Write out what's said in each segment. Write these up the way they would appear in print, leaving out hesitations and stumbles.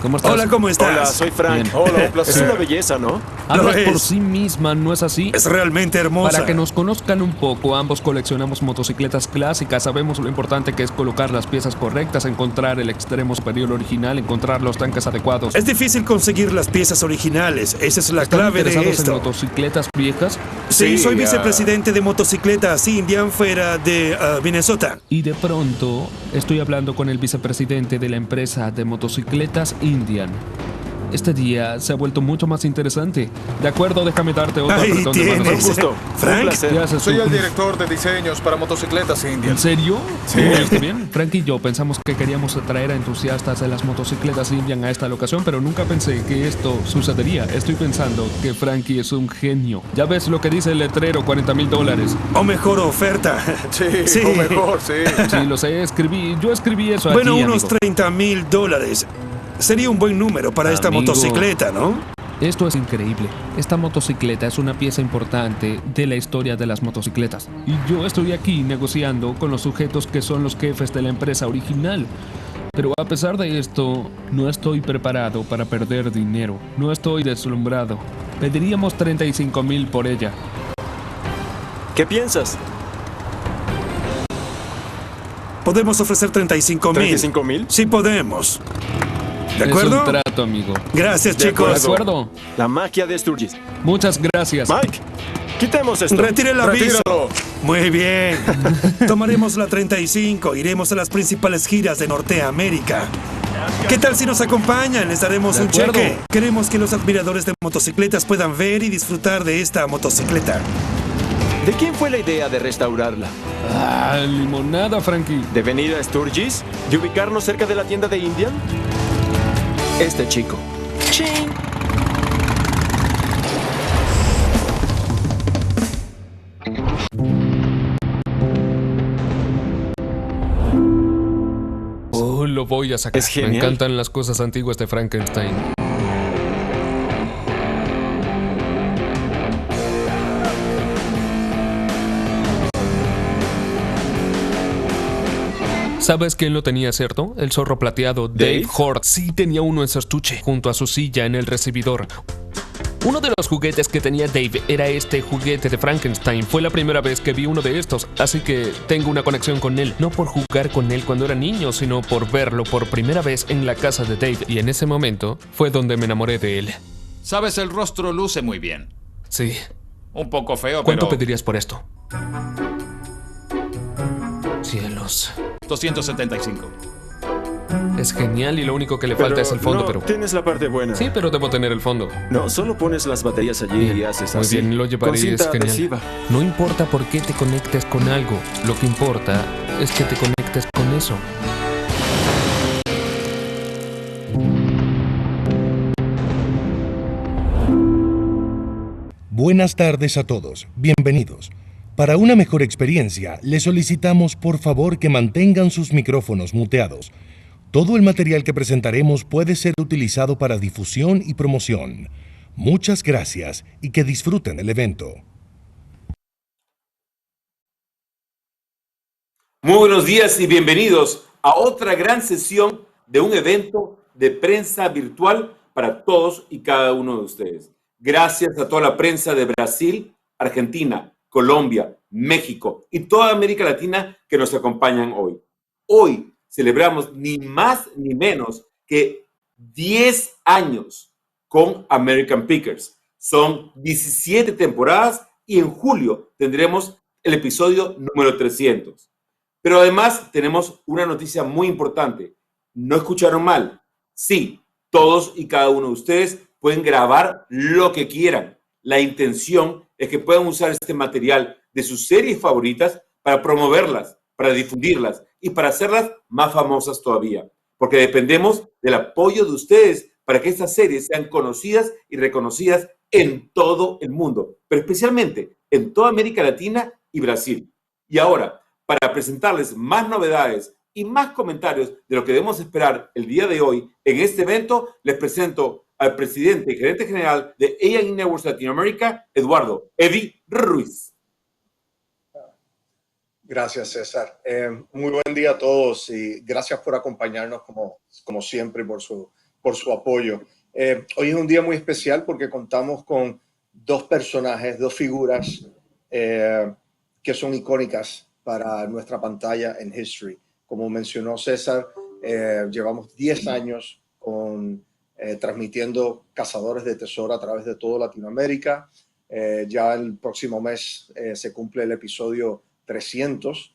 ¿Cómo estás? Hola, ¿cómo estás? Hola, soy Frank. Bien. Hola, un placer. Es una belleza, ¿no? Hablas Lo por es. sí misma, ¿no es así? Es realmente hermosa. Para que nos conozcan un poco, ambos coleccionamos motocicletas clásicas, sabemos lo importante que es colocar las piezas correctas, encontrar el extremo superior original, encontrar los tanques adecuados. Es difícil conseguir las piezas originales. Esa es la ¿Están clave de interesados en esto. motocicletas viejas? Sí, soy Sí, vicepresidente de motocicletas Indian fuera de Minnesota. Y de pronto estoy hablando con el vicepresidente de la empresa de motocicletas Indian. Este día se ha vuelto mucho más interesante. De acuerdo, déjame darte otro Ahí apretón de manos. tienes. Un gusto. Frank. Un placer. ¿Qué haces Soy tú? el director de diseños para motocicletas Indian. ¿En serio? Sí. ¿Está bien? Frank y yo pensamos que queríamos atraer a entusiastas de las motocicletas Indian a esta locación, pero nunca pensé que esto sucedería. Estoy pensando que Frankie es un genio. Ya ves lo que dice el letrero, $40,000. O mejor oferta. Sí, o mejor, sí. Sí, lo sé, yo escribí eso Bueno, allí, unos amigo. $30,000. Sería un buen número para esta Amigo. motocicleta, ¿no? Esto es increíble. Esta motocicleta es una pieza importante de la historia de las motocicletas. Y yo estoy aquí negociando con los sujetos que son los jefes de la empresa original. Pero a pesar de esto, no estoy preparado para perder dinero. No estoy deslumbrado. Pediríamos 35,000 por ella. ¿Qué piensas? Podemos ofrecer 35,000. ¿35,000? Sí podemos. ¿De Es acuerdo? un trato, amigo. Gracias, De ¿De chicos. acuerdo? La magia de Sturgis. Muchas gracias. Mike, quitemos esto. Retire el aviso. Retíralo. Muy bien. Tomaremos la 35. Iremos a las principales giras de Norteamérica. ¿Qué tal si nos acompañan? Les daremos De un acuerdo. cheque. Queremos que los admiradores de motocicletas puedan ver y disfrutar de esta motocicleta. ¿De quién fue la idea de restaurarla? Ah, limonada, Frankie. ¿De venir a Sturgis? ¿De ubicarnos cerca de la tienda de Indian? Este chico. ¡Ching! Oh, lo voy a sacar. Es genial. Me encantan las cosas antiguas de Frankenstein. ¿Sabes quién lo tenía, cierto? El zorro plateado, Dave ¿Dave? Hort. Sí tenía uno en su estuche, junto a su silla en el recibidor. Uno de los juguetes que tenía Dave era este juguete de Frankenstein. Fue la primera vez que vi uno de estos, así que tengo una conexión con él. No por jugar con él cuando era niño, sino por verlo por primera vez en la casa de Dave. Y en ese momento fue donde me enamoré de él. Sabes, el rostro luce muy bien. Sí. Un poco feo, ¿Cuánto pero... pedirías por esto? Cielos. 275. Es genial y lo único que le falta es el fondo, no, pero... tienes la parte buena. Sí, pero debo tener el fondo. No, solo pones las baterías allí y haces Muy así. bien, lo llevaré, Con cinta es genial. adhesiva. No importa por qué te conectes con algo, lo que importa es que te conectes con eso. Buenas tardes a todos, bienvenidos. Para una mejor experiencia, les solicitamos por favor que mantengan sus micrófonos muteados. Todo el material que presentaremos puede ser utilizado para difusión y promoción. Muchas gracias y que disfruten el evento. Muy buenos días y bienvenidos a otra gran sesión de un evento de prensa virtual para todos y cada uno de ustedes. Gracias a toda la prensa de Brasil, Argentina, Colombia, México y toda América Latina que nos acompañan hoy. Hoy celebramos ni más ni menos que 10 años con American Pickers. Son 17 temporadas y en julio tendremos el episodio número 300. Pero además tenemos una noticia muy importante. No escucharon mal. Sí, todos y cada uno de ustedes pueden grabar lo que quieran. La intención es que puedan usar este material de sus series favoritas para promoverlas, para difundirlas y para hacerlas más famosas todavía. Porque dependemos del apoyo de ustedes para que estas series sean conocidas y reconocidas en todo el mundo, pero especialmente en toda América Latina y Brasil. Y ahora, para presentarles más novedades y más comentarios de lo que debemos esperar el día de hoy en este evento, les presento al presidente y gerente general de A&E Networks Latinoamérica, Eduardo Eddie Ruiz. Gracias, César. Muy buen día a todos y gracias por acompañarnos como siempre, por por su apoyo. Hoy es un día muy especial porque contamos con dos personajes, dos figuras que son icónicas para nuestra pantalla en History. Como mencionó César, llevamos 10 años transmitiendo Cazadores de Tesoros a través de toda Latinoamérica. Ya el próximo mes se cumple el episodio 300.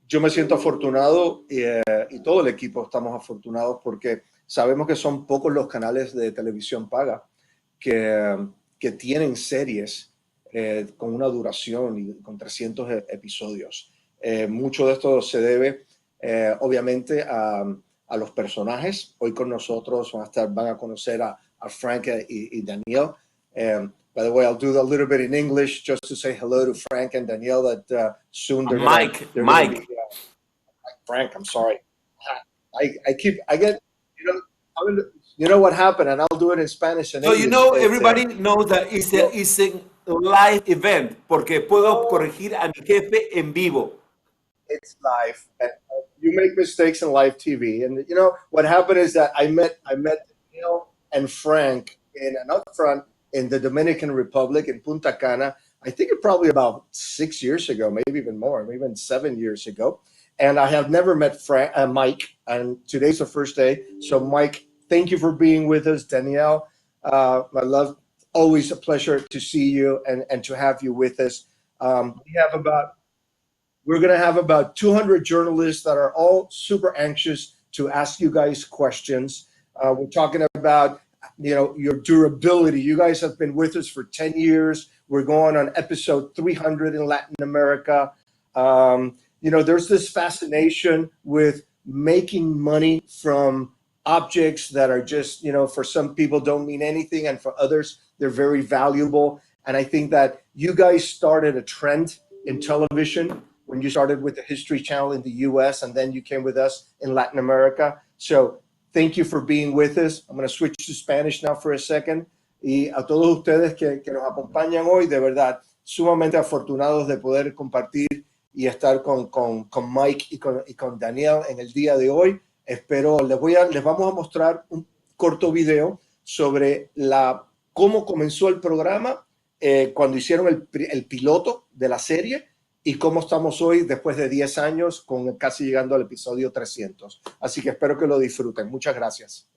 Yo me siento afortunado y todo el equipo estamos afortunados porque sabemos que son pocos los canales de televisión paga que tienen series con una duración y con 300 episodios. Mucho de esto se debe obviamente a los personajes. Hoy con nosotros van a conocer a Frank y Daniel. By the way, I'll do a little bit in English just to say hello to Frank and Danielle. That soon they're Mike. Frank, I'm sorry. I get, you know what happened, and I'll do it in Spanish and So English. you know, everybody knows that it's a live event, porque puedo corregir a mi jefe en vivo. It's live. And you make mistakes in live TV, and you know what happened is that I met Danielle and Frank in an upfront in the Dominican Republic in Punta Cana. I think it probably about 6 years ago, maybe even more, maybe even 7 years ago. And I have never met Mike, and today's the first day. So Mike, thank you for being with us. Danielle, my love, always a pleasure to see you and to have you with us. We're going to have about 200 journalists that are all super anxious to ask you guys questions. We're talking about your durability. You guys have been with us for 10 years. We're going on episode 300 in Latin America. There's this fascination with making money from objects that are just, for some people don't mean anything, and for others, they're very valuable. And I think that you guys started a trend in television when you started with the History Channel in the US, and then you came with us in Latin America. So thank you for being with us. I'm going to switch to Spanish now for a second. Y a todos ustedes que nos acompañan hoy, de verdad, sumamente afortunados de poder compartir y estar con Mike y con Daniel en el día de hoy. Espero, les vamos a mostrar un corto video sobre cómo comenzó el programa, cuando hicieron el piloto de la serie, y cómo estamos hoy después de 10 años, casi llegando al episodio 300. Así que espero que lo disfruten. Muchas gracias.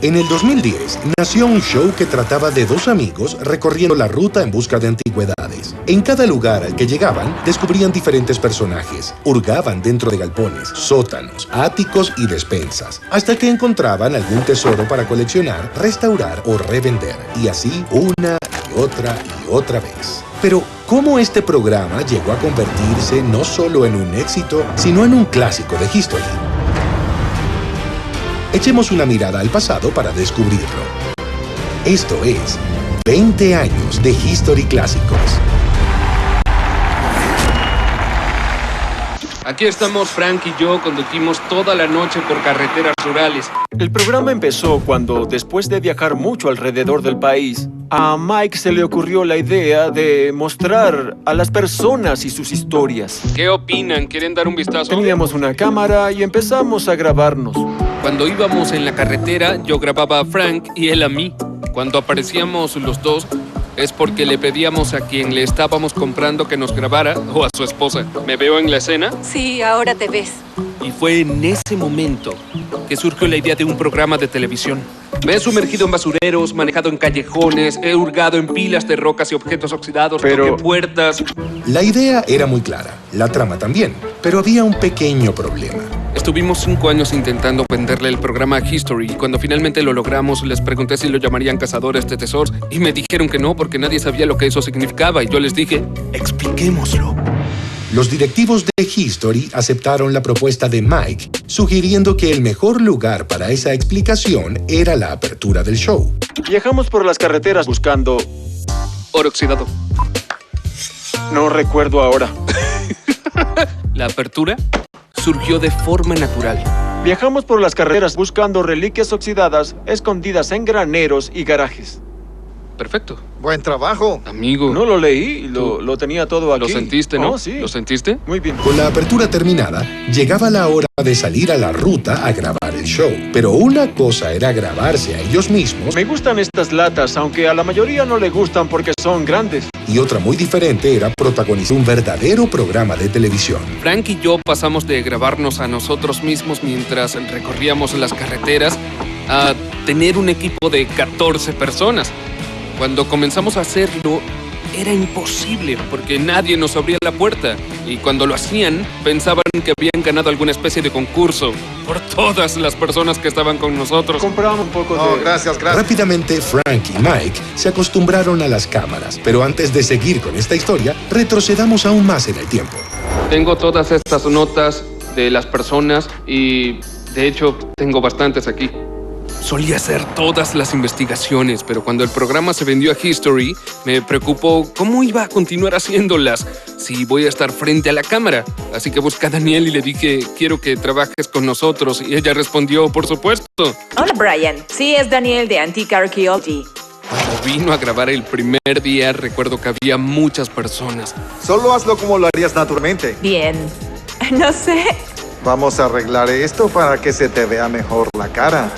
En el 2010 nació un show que trataba de dos amigos recorriendo la ruta en busca de antigüedades. En cada lugar al que llegaban, descubrían diferentes personajes, hurgaban dentro de galpones, sótanos, áticos y despensas, hasta que encontraban algún tesoro para coleccionar, restaurar o revender, y así una y otra vez. Pero, ¿cómo este programa llegó a convertirse no solo en un éxito, sino en un clásico de History? Echemos una mirada al pasado para descubrirlo. Esto es 20 años de History Clásicos. Aquí estamos, Frank y yo, conducimos toda la noche por carreteras rurales. El programa empezó cuando, después de viajar mucho alrededor del país, a Mike se le ocurrió la idea de mostrar a las personas y sus historias. ¿Qué opinan? ¿Quieren dar un vistazo? Teníamos una cámara y empezamos a grabarnos. Cuando íbamos en la carretera, yo grababa a Frank y él a mí. Cuando aparecíamos los dos, es porque le pedíamos a quien le estábamos comprando que nos grabara, o a su esposa. ¿Me veo en la escena? Sí, ahora te ves. Y fue en ese momento que surgió la idea de un programa de televisión. Me he sumergido en basureros, manejado en callejones, he hurgado en pilas de rocas y objetos oxidados, toqué puertas. La idea era muy clara, la trama también, pero había un pequeño problema. Estuvimos 5 años intentando venderle el programa a History, y cuando finalmente lo logramos, les pregunté si lo llamarían Cazadores de Tesoros, y me dijeron que no, porque nadie sabía lo que eso significaba, y yo les dije, expliquémoslo. Los directivos de History aceptaron la propuesta de Mike, sugiriendo que el mejor lugar para esa explicación era la apertura del show. Viajamos por las carreteras buscando oro oxidado. No recuerdo ahora. La apertura surgió de forma natural. Viajamos por las carreteras buscando reliquias oxidadas escondidas en graneros y garajes. Perfecto. Buen trabajo. Amigo. No lo leí, lo tenía todo aquí. Lo sentiste, ¿no? Oh, sí. ¿Lo sentiste? Muy bien. Con la apertura terminada, llegaba la hora de salir a la ruta a grabar el show. Pero una cosa era grabarse a ellos mismos Me gustan estas latas, aunque a la mayoría no le gustan porque son grandes. y otra muy diferente era protagonizar un verdadero programa de televisión. Frank y yo pasamos de grabarnos a nosotros mismos mientras recorríamos las carreteras a tener un equipo de 14 personas. Cuando comenzamos a hacerlo, era imposible porque nadie nos abría la puerta. Y cuando lo hacían, pensaban que habían ganado alguna especie de concurso por todas las personas que estaban con nosotros. Compramos un poco No, de... gracias. Rápidamente, Frank y Mike se acostumbraron a las cámaras. Pero antes de seguir con esta historia, retrocedamos aún más en el tiempo. Tengo todas estas notas de las personas y, de hecho, tengo bastantes aquí. Solía hacer todas las investigaciones, pero cuando el programa se vendió a History, me preocupó cómo iba a continuar haciéndolas si voy a estar frente a la cámara. Así que busqué a Daniel y le dije, quiero que trabajes con nosotros. Y ella respondió, por supuesto. Hola, Brian. Sí, es Daniel de Antique Archaeology. Cuando vino a grabar el primer día, recuerdo que había muchas personas. Solo hazlo como lo harías naturalmente. Bien. No sé. Vamos a arreglar esto para que se te vea mejor la cara.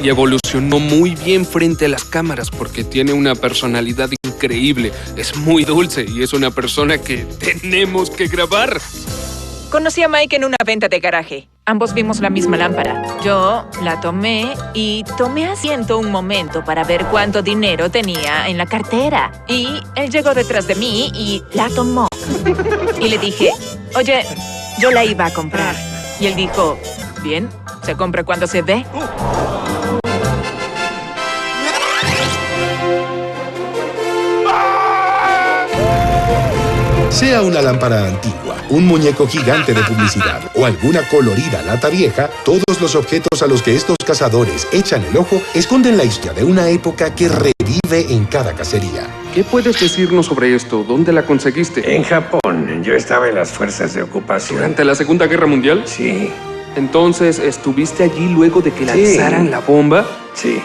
Y evolucionó muy bien frente a las cámaras porque tiene una personalidad increíble. Es muy dulce y es una persona que tenemos que grabar. Conocí a Mike en una venta de garaje. Ambos vimos la misma lámpara. Yo la tomé y tomé asiento un momento para ver cuánto dinero tenía en la cartera. Y él llegó detrás de mí y la tomó. Y le dije, oye, yo la iba a comprar. Y él dijo, bien, se compra cuando se ve. Sea una lámpara antigua, un muñeco gigante de publicidad o alguna colorida lata vieja, todos los objetos a los que estos cazadores echan el ojo esconden la historia de una época que revive en cada cacería. ¿Qué puedes decirnos sobre esto? ¿Dónde la conseguiste? En Japón. Yo estaba en las fuerzas de ocupación. ¿Durante la Segunda Guerra Mundial? Sí. Entonces, ¿estuviste allí luego de que Sí. lanzaran la bomba? Sí.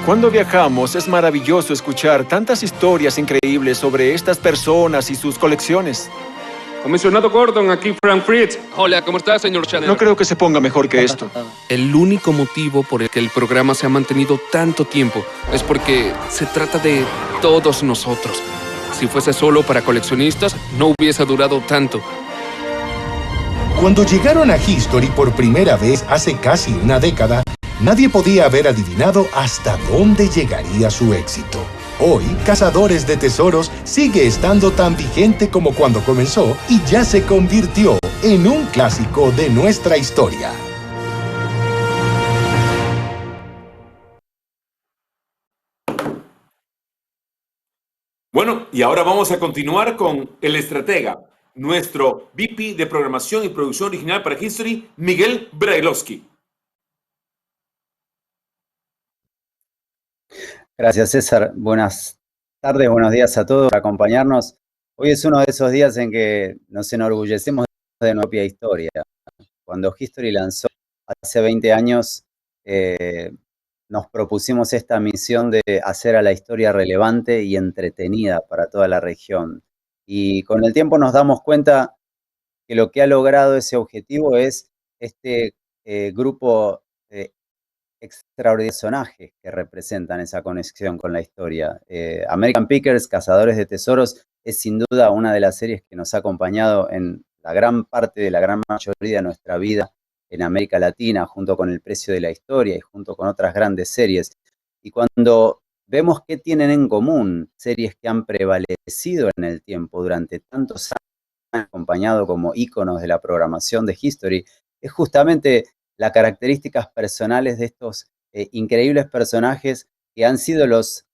Cuando viajamos es maravilloso escuchar tantas historias increíbles sobre estas personas y sus colecciones. Comisionado Gordon, aquí Frank Fritz. Hola, ¿cómo está, señor Chanel? No creo que se ponga mejor que esto. El único motivo por el que el programa se ha mantenido tanto tiempo es porque se trata de todos nosotros. Si fuese solo para coleccionistas, no hubiese durado tanto. Cuando llegaron a History por primera vez hace casi una década, nadie podía haber adivinado hasta dónde llegaría su éxito. Hoy, Cazadores de Tesoros sigue estando tan vigente como cuando comenzó y ya se convirtió en un clásico de nuestra historia. Bueno, y ahora vamos a continuar con el estratega, nuestro VP de Programación y Producción Original para History, Miguel Brailovsky. Gracias, César. Buenas tardes, buenos días a todos por acompañarnos. Hoy es uno de esos días en que nos enorgullecemos de nuestra propia historia. Cuando History lanzó hace 20 años, nos propusimos esta misión de hacer a la historia relevante y entretenida para toda la región. Y con el tiempo nos damos cuenta que lo que ha logrado ese objetivo es este grupo extraordinarios personajes que representan esa conexión con la historia. American Pickers, Cazadores de Tesoros, es sin duda una de las series que nos ha acompañado en la gran parte de la gran mayoría de nuestra vida en América Latina, junto con El Precio de la Historia y junto con otras grandes series. Y cuando vemos qué tienen en común series que han prevalecido en el tiempo durante tantos años, acompañado como íconos de la programación de History, es justamente las características personales de estos increíbles personajes que han sido los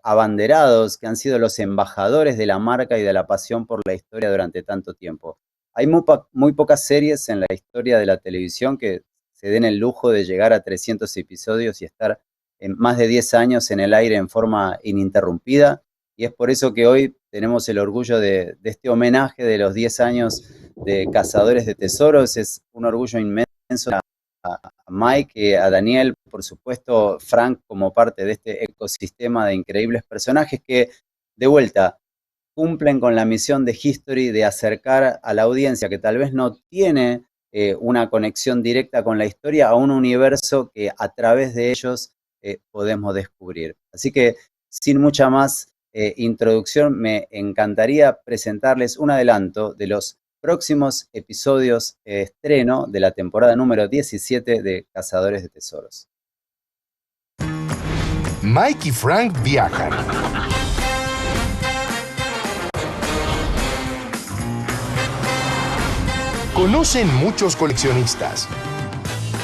abanderados, que han sido los embajadores de la marca y de la pasión por la historia durante tanto tiempo. Hay muy pocas series en la historia de la televisión que se den el lujo de llegar a 300 episodios y estar en más de 10 años en el aire en forma ininterrumpida. Y es por eso que hoy tenemos el orgullo de este homenaje de los 10 años de Cazadores de Tesoros. Es un orgullo inmenso Mike, a Daniel, por supuesto, Frank como parte de este ecosistema de increíbles personajes que, de vuelta, cumplen con la misión de History de acercar a la audiencia que tal vez no tiene una conexión directa con la historia a un universo que a través de ellos podemos descubrir. Así que, sin mucha más introducción, me encantaría presentarles un adelanto de los próximos episodios estreno de la temporada número 17 de Cazadores de Tesoros. Mike y Frank viajan. Conocen muchos coleccionistas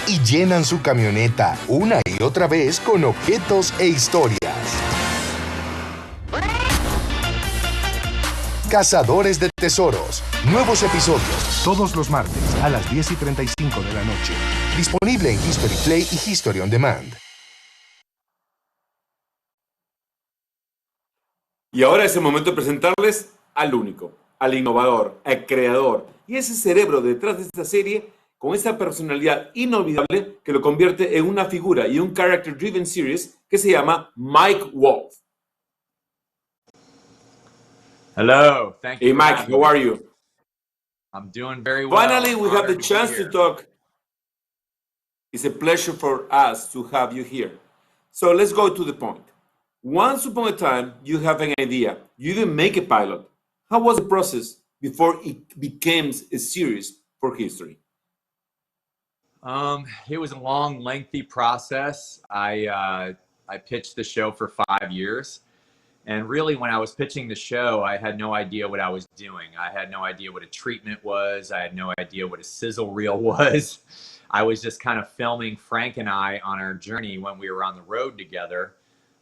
y llenan su camioneta una y otra vez con objetos e historias. Cazadores de Tesoros. Nuevos episodios todos los martes a las 10:35 de la noche. Disponible en History Play y History On Demand. Y ahora es el momento de presentarles al único, al innovador, al creador y ese cerebro detrás de esta serie con esa personalidad inolvidable que lo convierte en una figura y un character-driven series que se llama Mike Wolf. Hello, thank you. Hey Mike, how are you? I'm doing very well. Finally, we have the chance to talk. It's a pleasure for us to have you here. So let's go to the point. Once upon a time, you have an idea. You even make a pilot. How was the process before it became a series for history? It was a long, lengthy process. I pitched the show for 5 years. And really, when I was pitching the show, I had no idea what I was doing. I had no idea what a treatment was. I had no idea what a sizzle reel was. I was just kind of filming Frank and I on our journey when we were on the road together.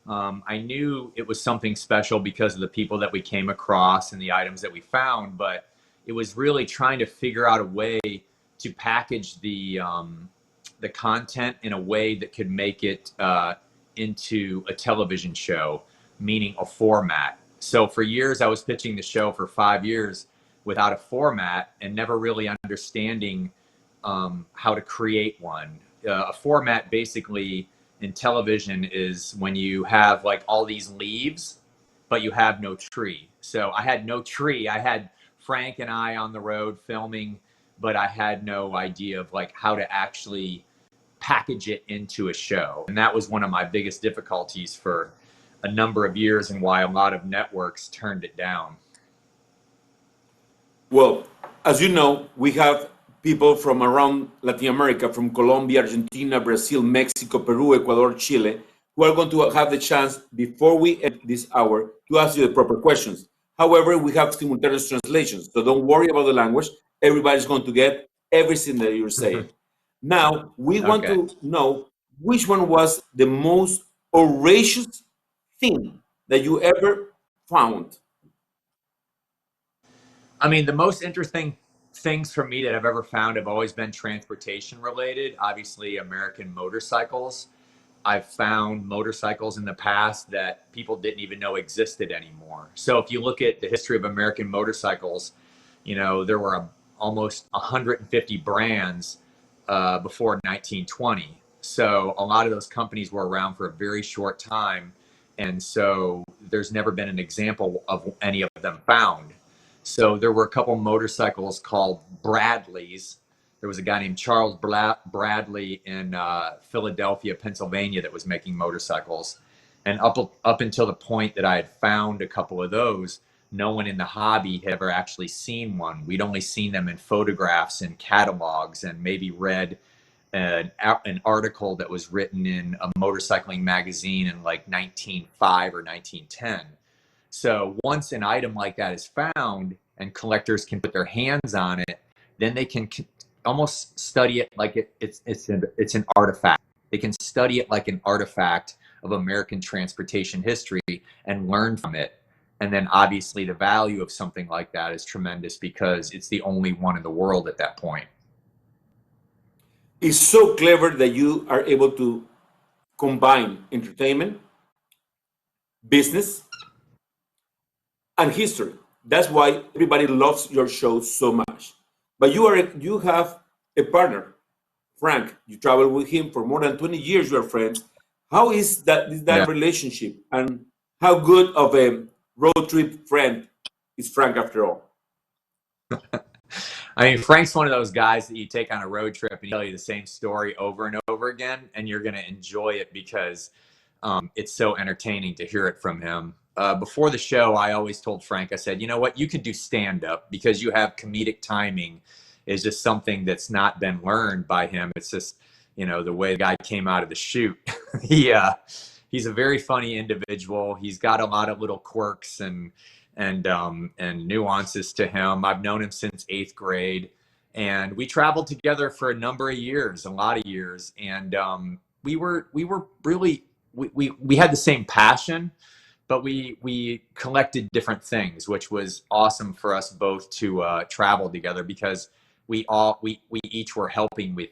I knew it was something special because of the people that we came across and the items that we found, but it was really trying to figure out a way to package the content in a way that could make it into a television show, meaning a format. So for years, I was pitching the show for 5 years without a format and never really understanding how to create one. A format basically in television is when you have like all these leaves, but you have no tree. So I had no tree. I had Frank and I on the road filming, but I had no idea of like how to actually package it into a show. And that was one of my biggest difficulties for a number of years and why a lot of networks turned it down. Well, as you know, we have people from around Latin America, from Colombia, Argentina, Brazil, Mexico, Peru, Ecuador, Chile, who are going to have the chance before we end this hour to ask you the proper questions. However, we have simultaneous translations, so don't worry about the language. Everybody's going to get everything that you're saying. Now, we want to know which one was the most outrageous thing that you ever found. I mean, the most interesting things for me that I've ever found have always been transportation related. Obviously, American motorcycles. I've found motorcycles in the past that people didn't even know existed anymore. So if you look at the history of American motorcycles, you know, there were almost 150 brands before 1920. So a lot of those companies were around for a very short time. And so there's never been an example of any of them found. So there were a couple motorcycles called Bradleys. There was a guy named Charles Bradley in Philadelphia, Pennsylvania, that was making motorcycles. And up until the point that I had found a couple of those, no one in the hobby had ever actually seen one. We'd only seen them in photographs and catalogs and maybe read an article that was written in a motorcycling magazine in like 1905 or 1910. So once an item like that is found and collectors can put their hands on it, then they can almost study it like it's an artifact. They can study it like an artifact of American transportation history and learn from it. And then obviously the value of something like that is tremendous because it's the only one in the world at that point. It's so clever that you are able to combine entertainment, business, and history. That's why everybody loves your show so much. But you have a partner, Frank, you traveled with him for more than 20 years. You're friends. How is that relationship, and how good of a road trip friend is Frank after all? I mean, Frank's one of those guys that you take on a road trip and he tell you the same story over and over again, and you're going to enjoy it because it's so entertaining to hear it from him. Before the show, I always told Frank, I said, you know what, you could do stand-up because you have comedic timing is just something that's not been learned by him. It's just, you know, the way the guy came out of the chute. He's a very funny individual. He's got a lot of little quirks and nuances to him. I've known him since 8th grade, and we traveled together for a number of years, a lot of years. And we were really, we had the same passion, but we collected different things, which was awesome for us both to travel together because we each were helping with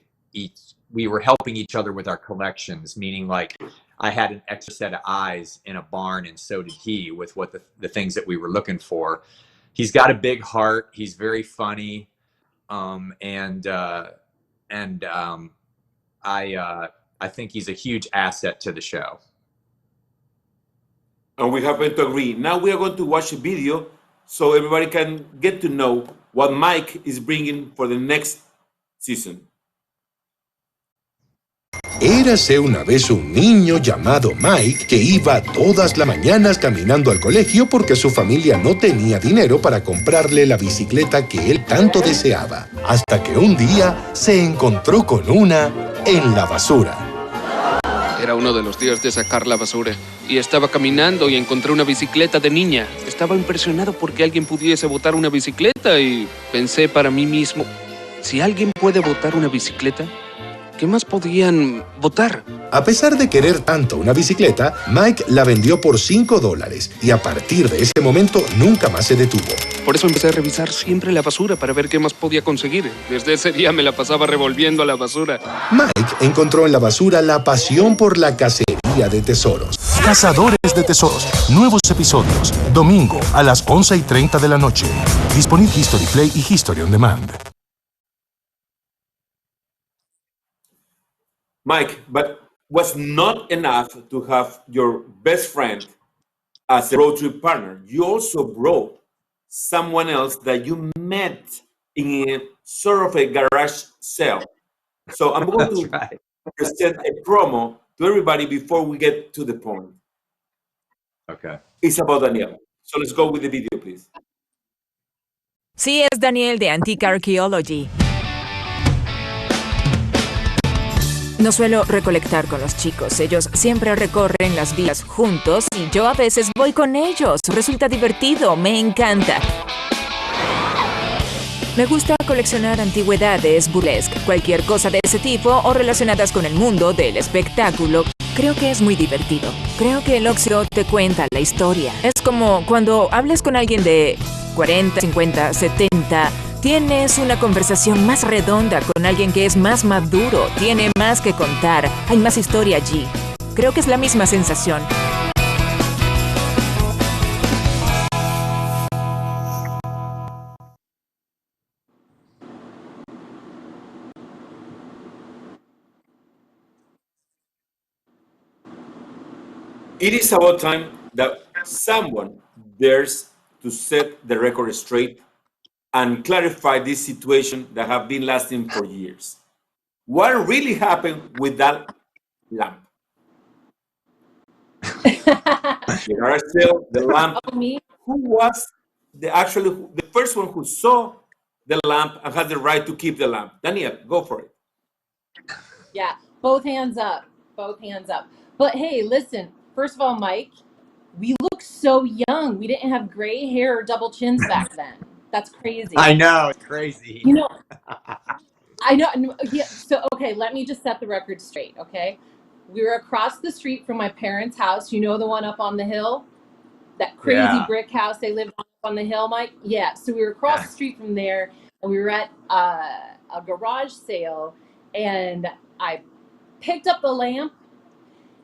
we were helping each other with our collections, meaning like I had an extra set of eyes in a barn, and so did he with what the things that we were looking for. He's got a big heart. He's very funny. I think he's a huge asset to the show. And we happen to agree. Now we are going to watch a video so everybody can get to know what Mike is bringing for the next season. Érase una vez un niño llamado Mike que iba todas las mañanas caminando al colegio porque su familia no tenía dinero para comprarle la bicicleta que él tanto deseaba, hasta que un día se encontró con una en la basura. Era uno de los días de sacar la basura y estaba caminando y encontré una bicicleta de niña. Estaba impresionado porque alguien pudiese botar una bicicleta y pensé para mí mismo, si alguien puede botar una bicicleta, ¿qué más podían botar? A pesar de querer tanto una bicicleta, Mike la vendió por $5 y a partir de ese momento nunca más se detuvo. Por eso empecé a revisar siempre la basura para ver qué más podía conseguir. Desde ese día me la pasaba revolviendo a la basura. Mike encontró en la basura la pasión por la cacería de tesoros. Cazadores de Tesoros. Nuevos episodios. Domingo a las 11:30 de la noche. Disponible History Play y History On Demand. Mike, but was not enough to have your best friend as a road trip partner. You also brought someone else that you met in a sort of a garage sale. So I'm going to present a promo to everybody before we get to the point. Okay. It's about Daniel. So let's go with the video, please. Sí, es Daniel de Antique Archaeology. No suelo recolectar con los chicos. Ellos siempre recorren las vías juntos y yo a veces voy con ellos. Resulta divertido, me encanta. Me gusta coleccionar antigüedades, burlesque, cualquier cosa de ese tipo o relacionadas con el mundo del espectáculo. Creo que es muy divertido. Creo que el óxido te cuenta la historia. Es como cuando hablas con alguien de 40, 50, 70... Tienes una conversación más redonda con alguien que es más maduro, tiene más que contar, hay más historia allí. Creo que es la misma sensación. It is about time that someone dares to set the record straight and clarify this situation that have been lasting for years. What really happened with that lamp? The garage sale, the lamp. Who was the first one who saw the lamp and had the right to keep the lamp? Daniel, go for it. Yeah, both hands up. Both hands up. But hey, listen, first of all, Mike, we look so young. We didn't have gray hair or double chins back then. That's crazy. I know, it's crazy. You know, I know. Yeah, so, okay, let me just set the record straight, okay? We were across the street from my parents' house. You know the one up on the hill? That crazy brick house they lived on the hill, Mike? Yeah, so we were across the street from there, and we were at a garage sale, and I picked up the lamp,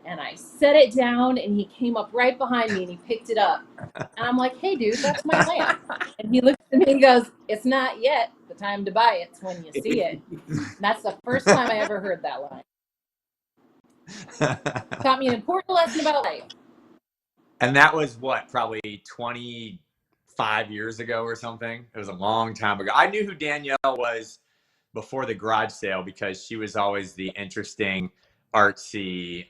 and I set it down, and he came up right behind me, and he picked it up. And I'm like, hey, dude, that's my lamp. And he looks at me and goes, it's not yet, but The time to buy it's when you see it. And that's the first time I ever heard that line. Taught me an important lesson about life. And that was what, probably 25 years ago or something? It was a long time ago. I knew who Danielle was before the garage sale because she was always the interesting, artsy,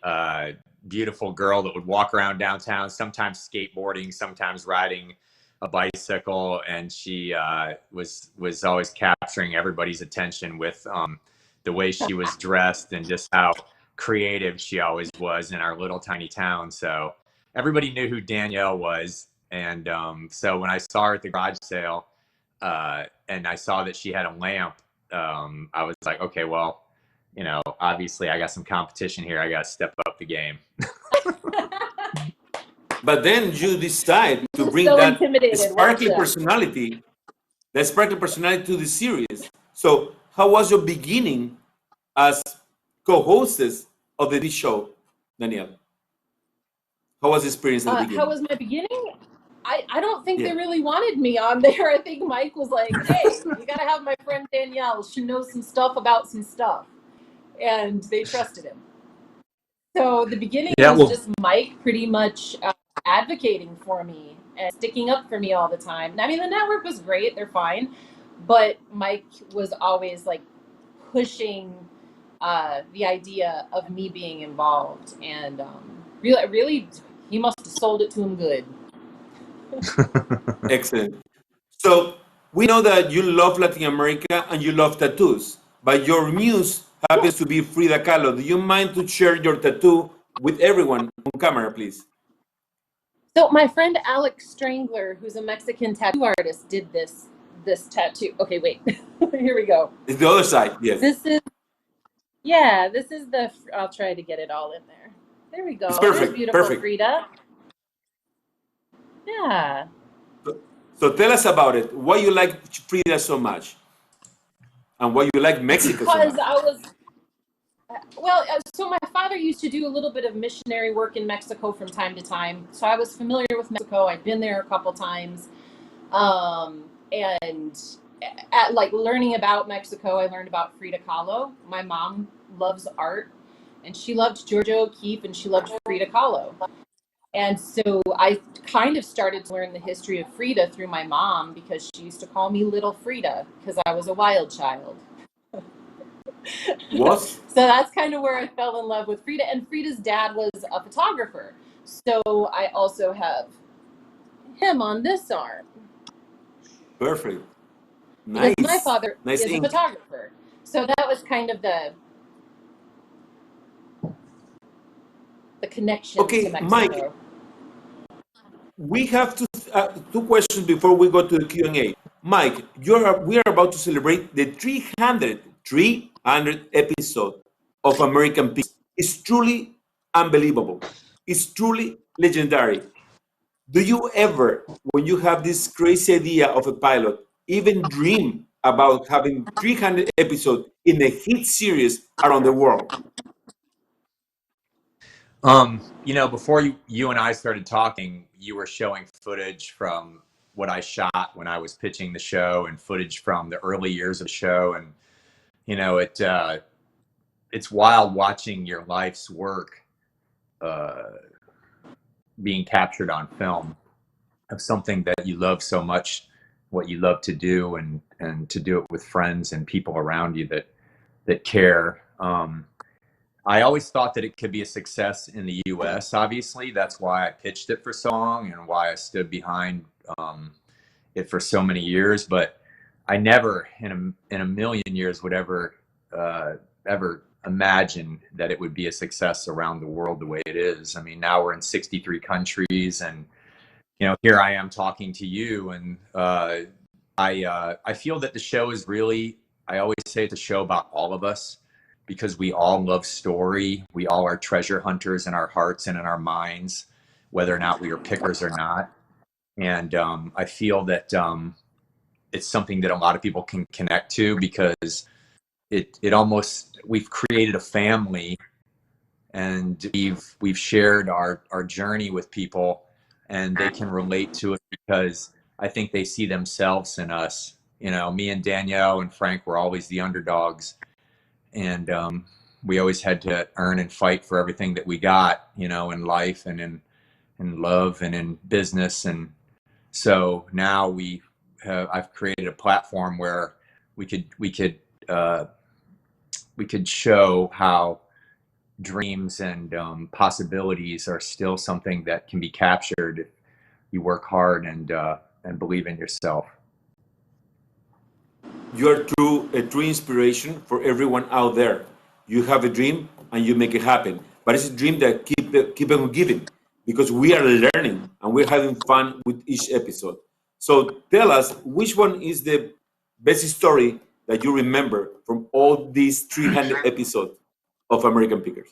beautiful girl that would walk around downtown, sometimes skateboarding, sometimes riding a bicycle, and she was always capturing everybody's attention with the way she was dressed and just how creative she always was in our little tiny town. So everybody knew who Danielle was, and so when I saw her at the garage sale and I saw that she had a lamp, I was like, okay, well, you know, obviously I got some competition here. I got to step up the game. But then you decide to bring So that intimidated, sparkly weren't ya? personality, to the series. So how was your beginning as co-hostess of the TV show, Danielle? How was the experience at the beginning? How was my beginning? I don't think Yeah. they really wanted me on there. I think Mike was like, hey, you got to have my friend Danielle. She knows some stuff about some stuff. And they trusted him. So the beginning was just Mike pretty much advocating for me and sticking up for me all the time. I mean, the network was great. They're fine. But Mike was always like pushing the idea of me being involved. And really, he must have sold it to him good. Excellent. So we know that you love Latin America and you love tattoos, but your muse happens to be Frida Kahlo. Do you mind to share your tattoo with everyone on camera, please? So my friend Alex Strangler, who's a Mexican tattoo artist, did this tattoo. Okay, wait. Here we go. It's the other side, yes. This is the, I'll try to get it all in there. There we go. It's perfect, There's beautiful perfect. Frida. Yeah. So tell us about it. Why you like Frida so much? And why you like Mexico so Because much? I was, so my father used to do a little bit of missionary work in Mexico from time to time. So I was familiar with Mexico. I'd been there a couple times. And at like learning about Mexico, I learned about Frida Kahlo. My mom loves art, and she loved Georgia O'Keeffe, and she loved Frida Kahlo. And so I kind of started to learn the history of Frida through my mom, because she used to call me Little Frida because I was a wild child. What? So that's kind of where I fell in love with Frida. And Frida's dad was a photographer. So I also have him on this arm. Perfect. Nice. Because my father Nice is ink. a photographer. So that was kind of the connection Okay, to Mexico. Mike, we have two questions before we go to the Q&A. Mike, we are about to celebrate the 300th episode of American Peace. It's truly unbelievable. It's truly legendary. Do you ever, when you have this crazy idea of a pilot, even dream about having 300 episodes in a hit series around the world? You know, before you and I started talking, you were showing footage from what I shot when I was pitching the show, and footage from the early years of the show. And, you know, it's wild watching your life's work being captured on film, of something that you love so much, what you love to do, and to do it with friends and people around you that care. I always thought that it could be a success in the U.S. Obviously, that's why I pitched it for so long and why I stood behind it for so many years. But I never, in a million years, would ever imagine that it would be a success around the world the way it is. I mean, now we're in 63 countries, and you know, here I am talking to you, and I feel that the show is really, I always say it's a show about all of us, because we all love story. We all are treasure hunters in our hearts and in our minds, whether or not we are pickers or not. And I feel that it's something that a lot of people can connect to, because it almost, we've created a family, and we've shared our journey with people, and they can relate to it because I think they see themselves in us, You know, me and Danielle and Frank were always the underdogs, and we always had to earn and fight for everything that we got, you know, in life and in love and in business. And so now I've created a platform where we could show how dreams and possibilities are still something that can be captured if you work hard and believe in yourself. You are a true inspiration for everyone out there. You have a dream and you make it happen, but it's a dream that keep on giving, because we are learning and we're having fun with each episode. So tell us, which one is the best story that you remember from all these 300 episodes of American Pickers?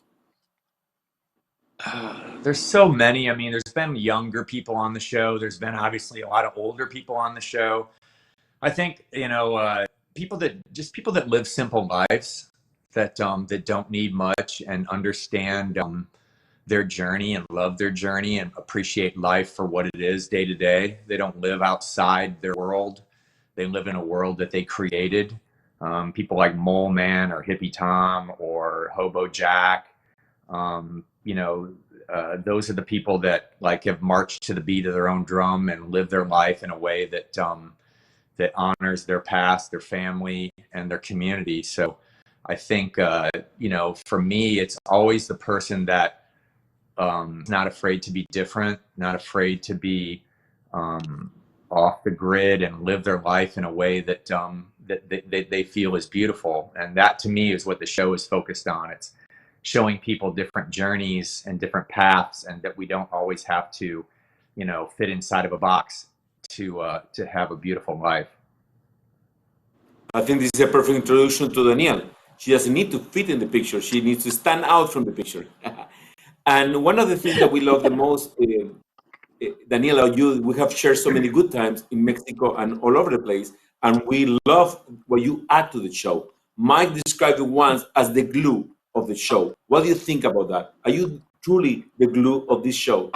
There's so many. I mean, there's been younger people on the show. There's been obviously a lot of older people on the show. I think, you know, people that live simple lives, that don't need much and understand their journey and love their journey and appreciate life for what it is day to day. They don't live outside their world. They live in a world that they created. People like Mole Man or Hippie Tom or Hobo Jack. You know, those are the people that like have marched to the beat of their own drum and live their life in a way that that honors their past, their family, and their community. So I think, you know, for me, it's always the person that not afraid to be different, not afraid to be off the grid and live their life in a way that that they feel is beautiful. And that to me is what the show is focused on. It's showing people different journeys and different paths, and that we don't always have to, you know, fit inside of a box to have a beautiful life. I think this is a perfect introduction to Danielle. She doesn't need to fit in the picture. She needs to stand out from the picture. And one of the things that we love the most, Daniela, we have shared so many good times in Mexico and all over the place, and we love what you add to the show. Mike described it once as the glue of the show. What do you think about that? Are you truly the glue of this show?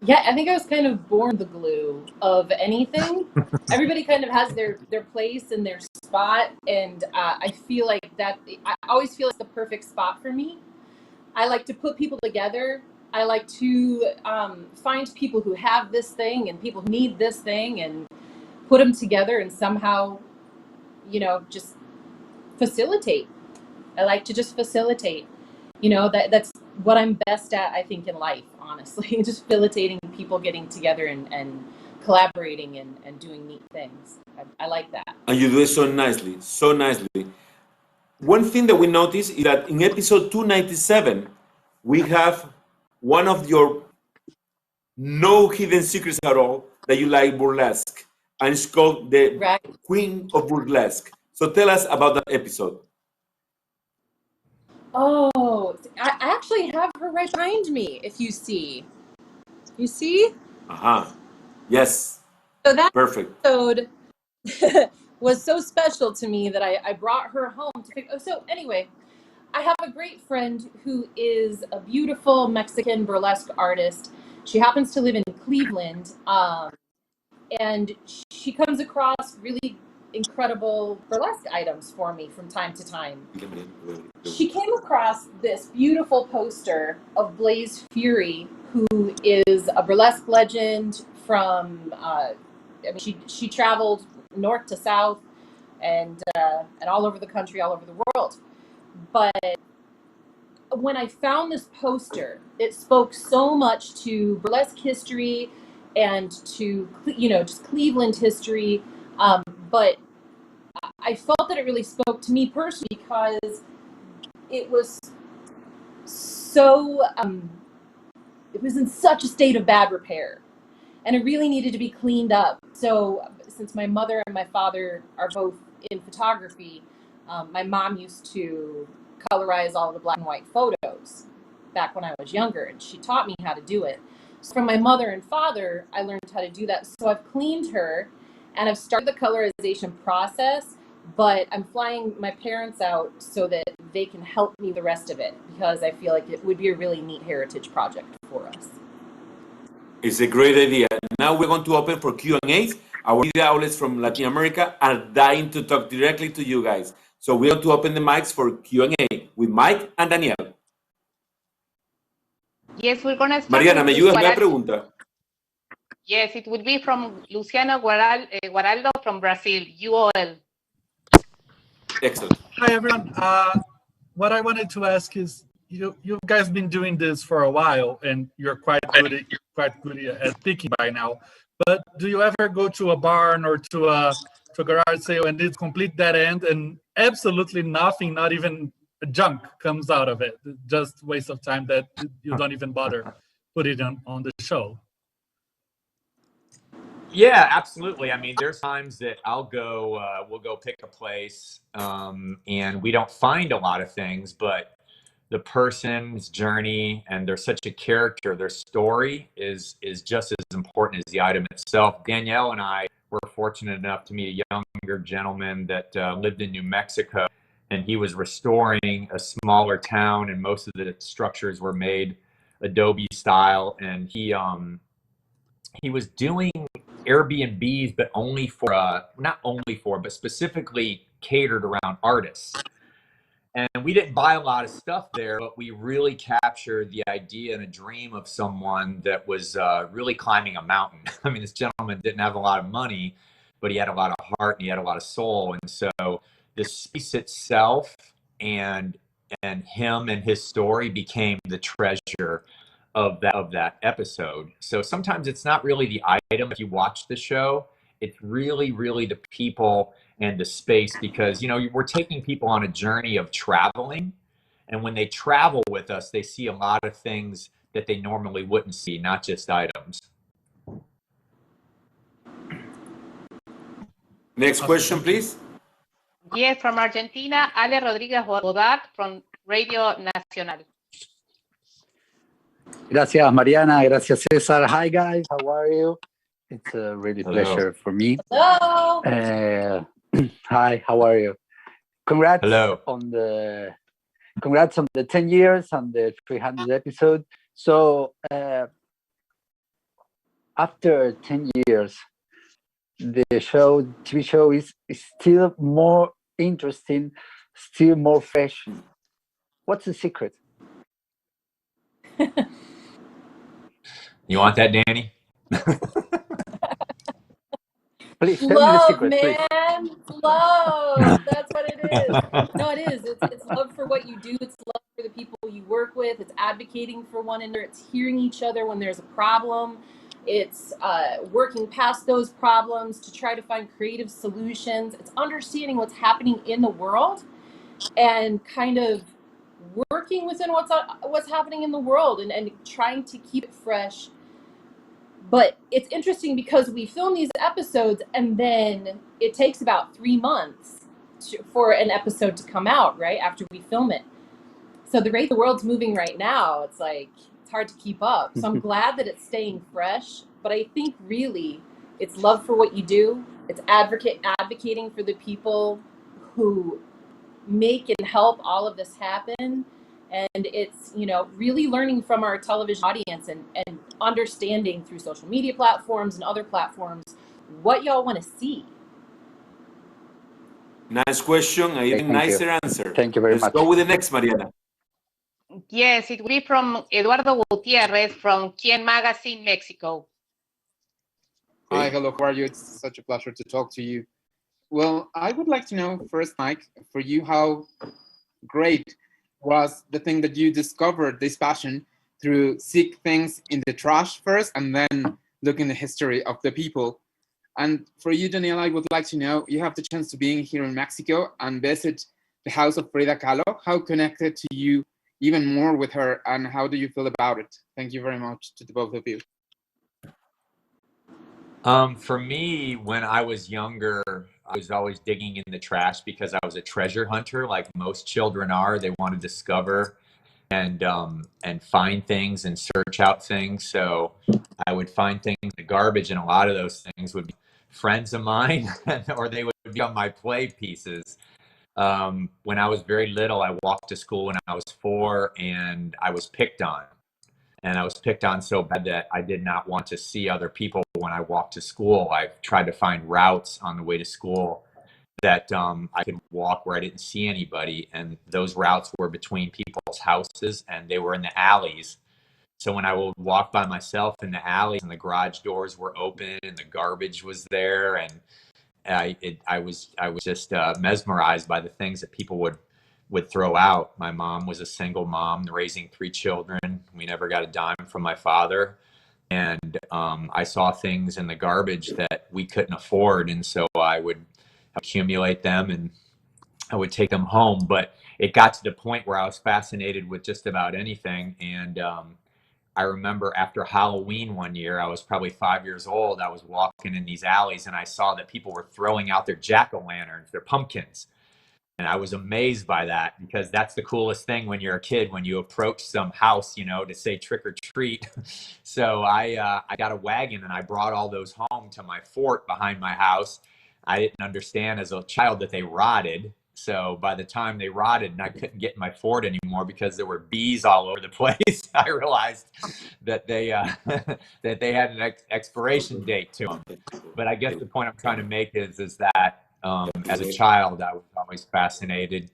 Yeah, I think I was kind of born the glue of anything. Everybody kind of has their place and their spot, and I feel like that. I always feel it's the perfect spot for me. I like to put people together. I like to find people who have this thing and people who need this thing, and put them together and somehow, you know, just facilitate. I like to just facilitate. You know, that's what I'm best at, I think, in life, honestly. Just facilitating people getting together and collaborating and doing neat things. I like that. And you do it so nicely, so nicely. One thing that we noticed is that in episode 297, we have one of your no hidden secrets at all that you like burlesque, and it's called the Queen of Burlesque. So tell us about that episode. Oh, I actually have her right behind me, if you see. You see? Uh-huh. Yes. So that perfect episode was so special to me that I brought her home to pick. Oh, so anyway, I have a great friend who is a beautiful Mexican burlesque artist. She happens to live in Cleveland, and she comes across really incredible burlesque items for me from time to time. She came across this beautiful poster of Blaze Fury, who is a burlesque legend from, I mean, she traveled north to south and all over the country, all over the world. But when I found this poster, it spoke so much to burlesque history and to, you know, just Cleveland history. But I felt that it really spoke to me personally because it was so, it was in such a state of bad repair, and it really needed to be cleaned up. So since my mother and my father are both in photography, my mom used to colorize all the black and white photos back when I was younger, and she taught me how to do it. So from my mother and father, I learned how to do that. So I've cleaned her, and I've started the colorization process, but I'm flying my parents out so that they can help me with the rest of it, because I feel like it would be a really neat heritage project for us. It's a great idea. Now we're going to open for Q&As. Our media outlets from Latin America are dying to talk directly to you guys. So we want to open the mics for Q&A with Mike and Daniel. Yes, we're going to start Mariana, with ¿me ayudas? Luciano. ¿Me pregunta? Yes, it would be from Luciano Guaraldo from Brazil, UOL. Excellent. Hi, everyone. What I wanted to ask is, you guys been doing this for a while, and you're quite good at picking by now. But do you ever go to a barn or to a garage sale and it's complete dead end and absolutely nothing, not even junk, comes out of it? Just waste of time that you don't even bother put it on the show. Yeah, absolutely. I mean, there's times that we'll go pick a place, and we don't find a lot of things, but the person's journey and they're such a character, their story is just as important as the item itself. Danielle and I were fortunate enough to meet a younger gentleman that lived in New Mexico, and he was restoring a smaller town, and most of the structures were made adobe style, and he was doing Airbnbs, but only for not only for, but specifically catered around artists. And we didn't buy a lot of stuff there, but we really captured the idea and a dream of someone that was really climbing a mountain. I mean, this gentleman didn't have a lot of money, but he had a lot of heart and he had a lot of soul. And so the space itself and him and his story became the treasure of that episode. So sometimes it's not really the item if you watch the show. It's really, really the people and the space, because, you know, we're taking people on a journey of traveling. And when they travel with us, they see a lot of things that they normally wouldn't see, not just items. Next question, please. Yes, from Argentina, Ale Rodríguez Bodat from Radio Nacional. Gracias, Mariana. Gracias, Cesar. Hi, guys. How are you? It's a really pleasure for me. Hello. Hi, how are you? Congrats. Hello. Congrats on the 10 years and the 300th episode. So after 10 years, the TV show is still more interesting, still more fresh. What's the secret? You want that, Danny? Please tell me the Love, secret, man. please. Love. That's what it is. No, it is. It's love for what you do. It's love for the people you work with. It's advocating for one another. It's hearing each other when there's a problem. It's working past those problems to try to find creative solutions. It's understanding what's happening in the world and kind of working within what's happening in the world and trying to keep it fresh. But it's interesting because we film these episodes and then it takes about 3 months for an episode to come out, right, after we film it. So the rate the world's moving right now, it's like, it's hard to keep up. So I'm glad that it's staying fresh. But I think really it's love for what you do. It's advocating for the people who make and help all of this happen. And it's, you know, really learning from our television audience and understanding through social media platforms and other platforms what y'all want to see. Nice question, an even nicer answer. Thank you very much. Let's go with the next, Mariana. Yes, it will be from Eduardo Gutierrez from Quien Magazine, Mexico. Hi, hello, how are you? It's such a pleasure to talk to you. Well, I would like to know first, Mike, for you, how great was the thing that you discovered this passion through seek things in the trash first and then look in the history of the people. And for you, Danielle, I would like to know, you have the chance to being here in Mexico and visit the house of Frida Kahlo. How connected to you even more with her, and how do you feel about it? Thank you very much to the both of you. For me, when I was younger, I was always digging in the trash because I was a treasure hunter, like most children are. They want to discover and find things and search out things. So I would find things in the garbage, and a lot of those things would be friends of mine, or they would become my play pieces. When I was very little, I walked to school when I was 4, and I was picked on. And I was picked on so bad that I did not want to see other people when I walked to school. I tried to find routes on the way to school that I could walk where I didn't see anybody. And those routes were between people's houses, and they were in the alleys. So when I would walk by myself in the alleys and the garage doors were open and the garbage was there, and I was just mesmerized by the things that people would throw out. My mom was a single mom raising 3 children. We never got a dime from my father. And I saw things in the garbage that we couldn't afford. And so I would accumulate them and I would take them home. But it got to the point where I was fascinated with just about anything. And I remember after Halloween one year, I was probably 5 years old. I was walking in these alleys and I saw that people were throwing out their jack-o'-lanterns, their pumpkins. And I was amazed by that because that's the coolest thing when you're a kid, when you approach some house, you know, to say trick or treat. So I got a wagon and I brought all those home to my fort behind my house. I didn't understand as a child that they rotted. So by the time they rotted and I couldn't get in my fort anymore because there were bees all over the place, I realized that they that they had an expiration date to them. But I guess the point I'm trying to make is that as a child, I was always fascinated,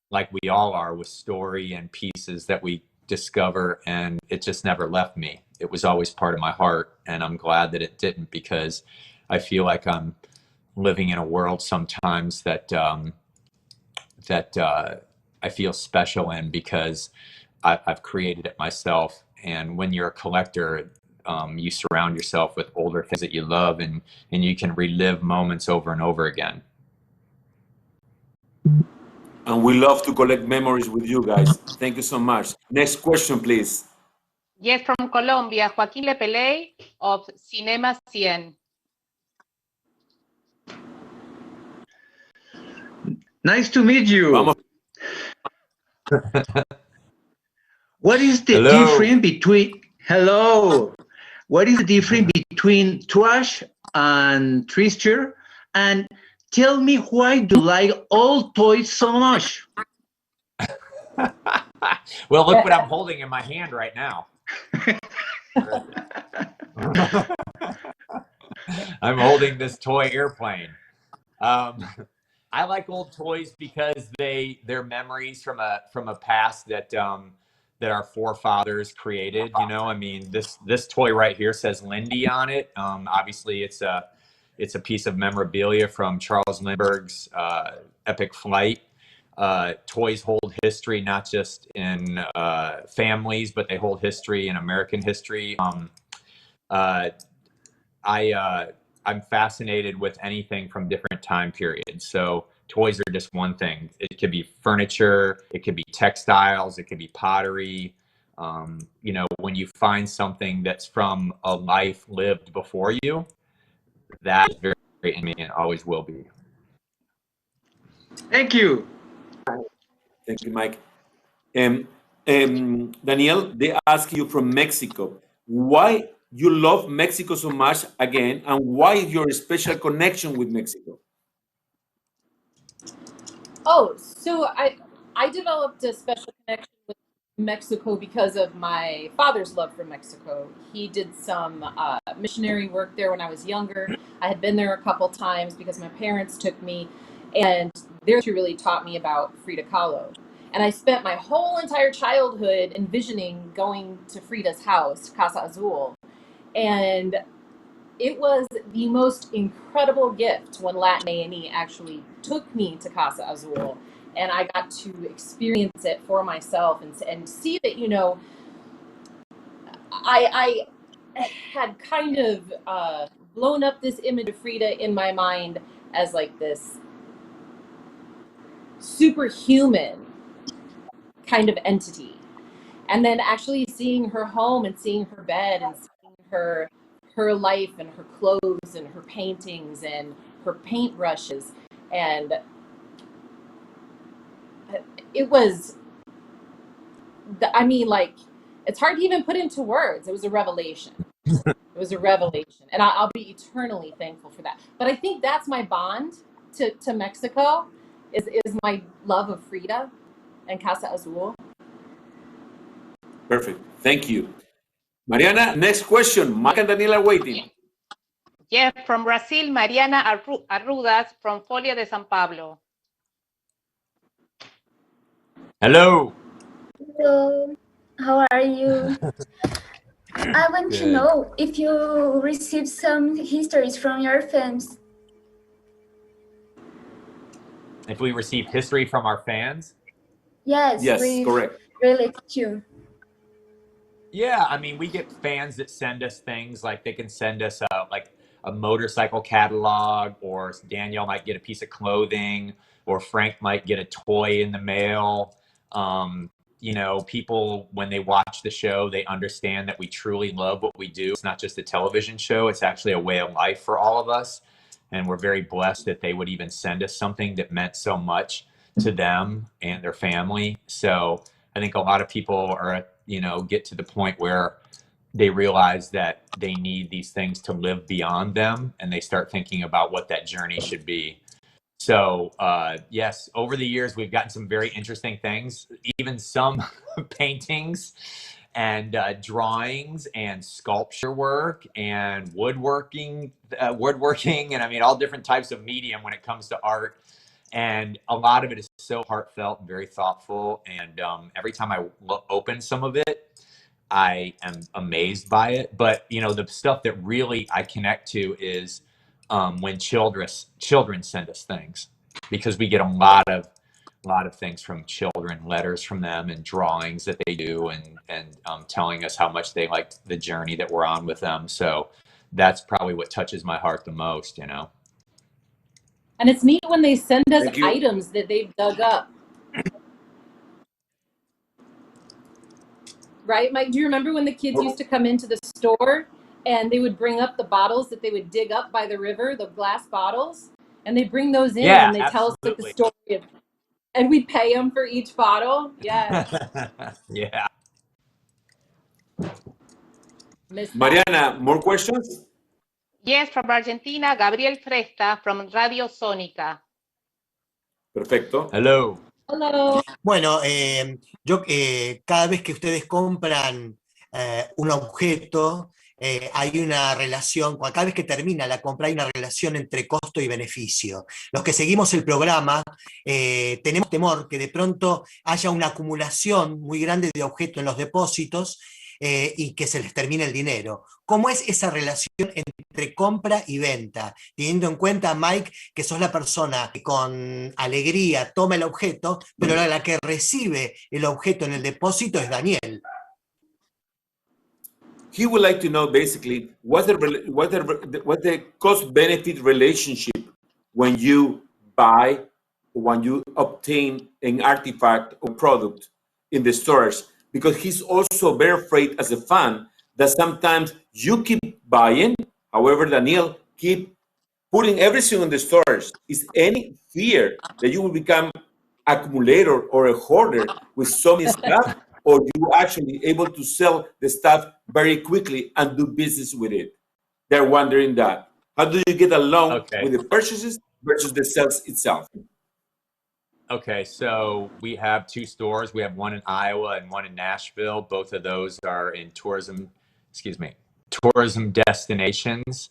like we all are, with story and pieces that we discover, and it just never left me. It was always part of my heart, and I'm glad that it didn't, because I feel like I'm living in a world sometimes that I feel special in because I've created it myself. And when you're a collector, you surround yourself with older things that you love, and you can relive moments over and over again. And we love to collect memories with you guys. Thank you so much. Next question, please. Yes, from Colombia, Joaquín Lepeley of Cinema 100. Nice to meet you. Vamos. What is the difference between What is the difference between trash and treasure? And tell me why you like old toys so much? Well, look what I'm holding in my hand right now. I'm holding this toy airplane. I like old toys because they're memories from a past that our forefathers created. You know, I mean, this toy right here says Lindy on it. Obviously, it's a piece of memorabilia from Charles Lindbergh's epic flight. Toys hold history not just in families, but they hold history in American history. I'm fascinated with anything from different time periods. So toys are just one thing. It could be furniture, it could be textiles, it could be pottery. You know, when you find something that's from a life lived before you, that is very, very in me and always will be. Thank you. Thank you, Mike. Daniel, they ask you from Mexico, why you love Mexico so much again, and why your special connection with Mexico? Oh, so I developed a special connection with Mexico because of my father's love for Mexico. He did some missionary work there when I was younger. I had been there a couple times because my parents took me, and there she really taught me about Frida Kahlo. And I spent my whole entire childhood envisioning going to Frida's house, Casa Azul. And it was the most incredible gift when Latin A&E actually took me to Casa Azul, and I got to experience it for myself and see that, you know, I had kind of blown up this image of Frida in my mind as like this superhuman kind of entity. And then actually seeing her home and seeing her bed and seeing her life and her clothes and her paintings and her paintbrushes, and it was I mean, like, it's hard to even put into words. It was a revelation. It was a revelation, and I'll be eternally thankful for that. But I think that's my bond to Mexico is my love of Frida and Casa Azul. Perfect. Thank you. Mariana, next question. Mike and Daniel are waiting. Yes, from Brazil, Mariana Arrudas from Folha de San Pablo. Hello. Hello, how are you? I want to Good. know if you received some histories from your fans. If we receive history from our fans? Yes, Yes, correct. related to. Yeah, I mean, we get fans that send us things like they can send us a motorcycle catalog, or Danielle might get a piece of clothing, or Frank might get a toy in the mail. You know, people, when they watch the show, they understand that we truly love what we do. It's not just a television show, it's actually a way of life for all of us. And we're very blessed that they would even send us something that meant so much to them and their family. So I think a lot of people are, you know, get to the point where they realize that they need these things to live beyond them, and they start thinking about what that journey should be. So yes, over the years, we've gotten some very interesting things, even some paintings and drawings and sculpture work and woodworking, and I mean, all different types of medium when it comes to art. And a lot of it is so heartfelt and very thoughtful. And every time I open some of it, I am amazed by it. But, you know, the stuff that really I connect to is when children send us things, because we get a lot of things from children, letters from them and drawings that they do, and telling us how much they like the journey that we're on with them. So that's probably what touches my heart the most, you know. And it's neat when they send us Thank you. items that they've dug up. Right, Mike? Do you remember when the kids used to come into the store and they would bring up the bottles that they would dig up by the river, the glass bottles, and they bring those in Yeah, and they tell us like the absolutely. story of, and we pay them for each bottle. Yeah, Yeah. miss that. Mariana, more questions? Yes, from Argentina, Gabriel Fresta from Radio Sónica. Perfecto. Hello. Hello. Bueno, yo cada vez que ustedes compran un objeto, hay una relación, cada vez que termina la compra hay una relación entre costo y beneficio. Los que seguimos el programa tenemos temor que de pronto haya una acumulación muy grande de objetos en los depósitos y que se les termine el dinero. ¿Cómo es esa relación entre compra y venta? Teniendo en cuenta, Mike, que sos la persona que con alegría toma el objeto, pero la que recibe el objeto en el depósito es Daniel. He would like to know basically what's the cost-benefit relationship when you buy or when you obtain an artifact or product in the stores, because he's also very afraid as a fan that sometimes you keep buying, however, Daniel keep putting everything in the stores. Is any fear that you will become accumulator or a hoarder with so many stuff, or you actually able to sell the stuff very quickly and do business with it? They're wondering that. How do you get along with the purchases versus the sales itself? Okay, so we have two stores. We have one in Iowa and one in Nashville. Both of those are in tourism destinations.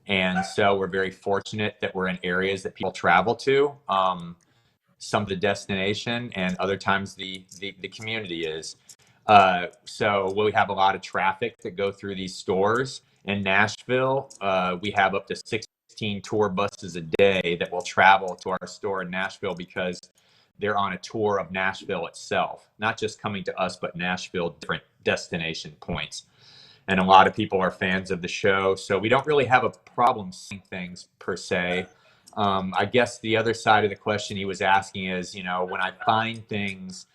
And so we're very fortunate that we're in areas that people travel to. Some of the destination, and other times the community is. So we have a lot of traffic that go through these stores. In Nashville, we have up to 16 tour buses a day that will travel to our store in Nashville, because they're on a tour of Nashville itself, not just coming to us, but Nashville, different destination points. And a lot of people are fans of the show, so we don't really have a problem seeing things per se. I guess the other side of the question he was asking is, you know, when I find things,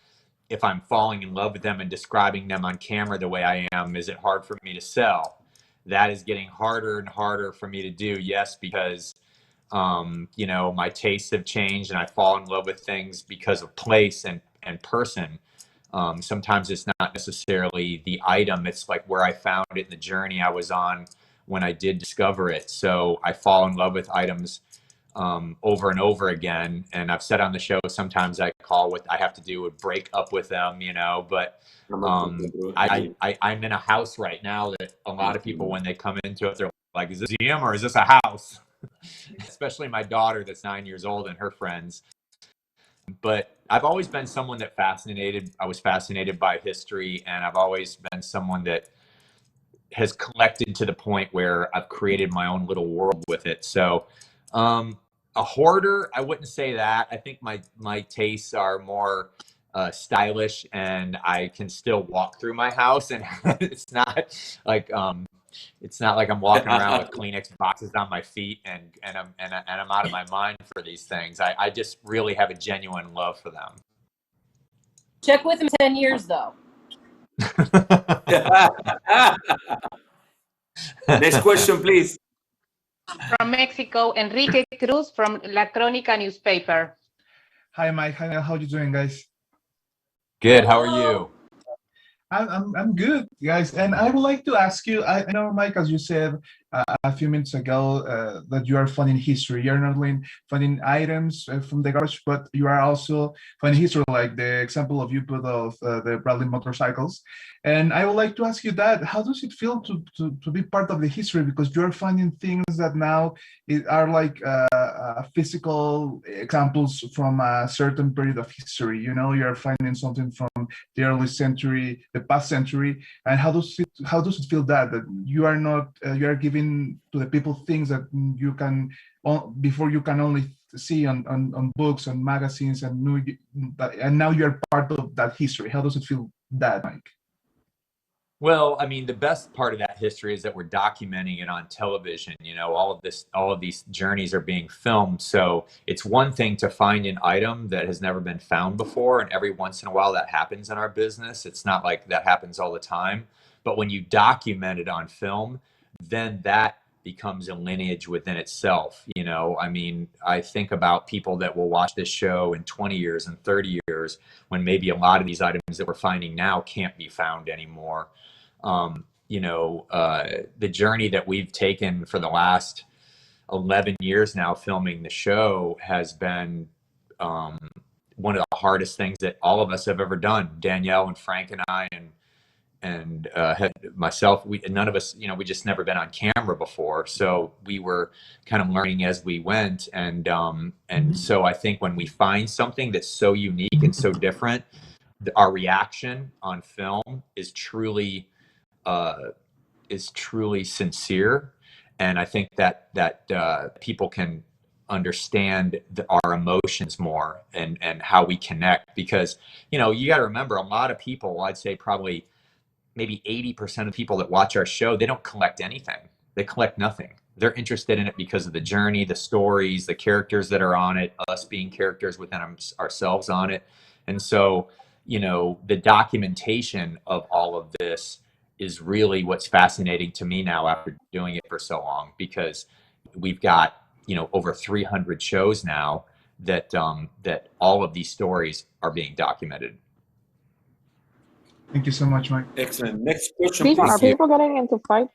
if I'm falling in love with them and describing them on camera the way I am, is it hard for me to sell? That is getting harder and harder for me to do, yes, because you know, my tastes have changed and I fall in love with things because of place and person. Sometimes it's not necessarily the item, it's like where I found it in the journey I was on when I did discover it. So I fall in love with items over and over again. And I've said on the show, sometimes I call what I have to do would break up with them, you know, but I'm in a house right now that a lot of people, when they come into it, they're like, is this a museum or is this a house? Especially my daughter that's 9 years old and her friends. But I've always been someone that I was fascinated by history, and I've always been someone that has collected to the point where I've created my own little world with it. So, a hoarder, I wouldn't say that. I think my tastes are more stylish, and I can still walk through my house, and it's not like I'm walking around with Kleenex boxes on my feet, and I'm out of my mind for these things. I just really have a genuine love for them. Check with him 10 years though. Next question, please. From Mexico, Enrique Cruz from La Crónica newspaper. Hi, Mike. Hi, how you doing, guys? Good. How are you? I'm good, guys. And I would like to ask you, I know, Mike, as you said a few minutes ago, that you are finding history. You're not only finding items from the garbage, but you are also finding history, like the example of you put of the Bradley motorcycles. And I would like to ask you that, how does it feel to be part of the history? Because you're finding things that now are like physical examples from a certain period of history. You know, you're finding something from the early century, the past century, and how does it feel that you are not you are giving to the people things that you can before you can only see on books and magazines, and now you're part of that history. How does it feel that, Mike? Well, I mean, the best part of that history is that we're documenting it on television. You know, all of these journeys are being filmed. So it's one thing to find an item that has never been found before, and every once in a while that happens in our business. It's not like that happens all the time. But when you document it on film, then that becomes a lineage within itself. You know, I mean, I think about people that will watch this show in 20 years and 30 years, when maybe a lot of these items that we're finding now can't be found anymore. You know, the journey that we've taken for the last 11 years now filming the show has been one of the hardest things that all of us have ever done. Danielle and Frank and I and myself, none of us, you know, we just never been on camera before. So we were kind of learning as we went. And so I think when we find something that's so unique and so different, our reaction on film is truly sincere, and I think that people can understand our emotions more and how we connect, because, you know, you got to remember, a lot of people, I'd say probably maybe 80% of people that watch our show, they don't collect anything. They collect nothing. They're interested in it because of the journey, the stories, the characters that are on it, us being characters within ourselves on it. And so, you know, the documentation of all of this is really what's fascinating to me now after doing it for so long, because we've got, you know, over 300 shows now that that all of these stories are being documented. Thank you so much, Mike. Excellent. Next question, People, please. are people getting into fights?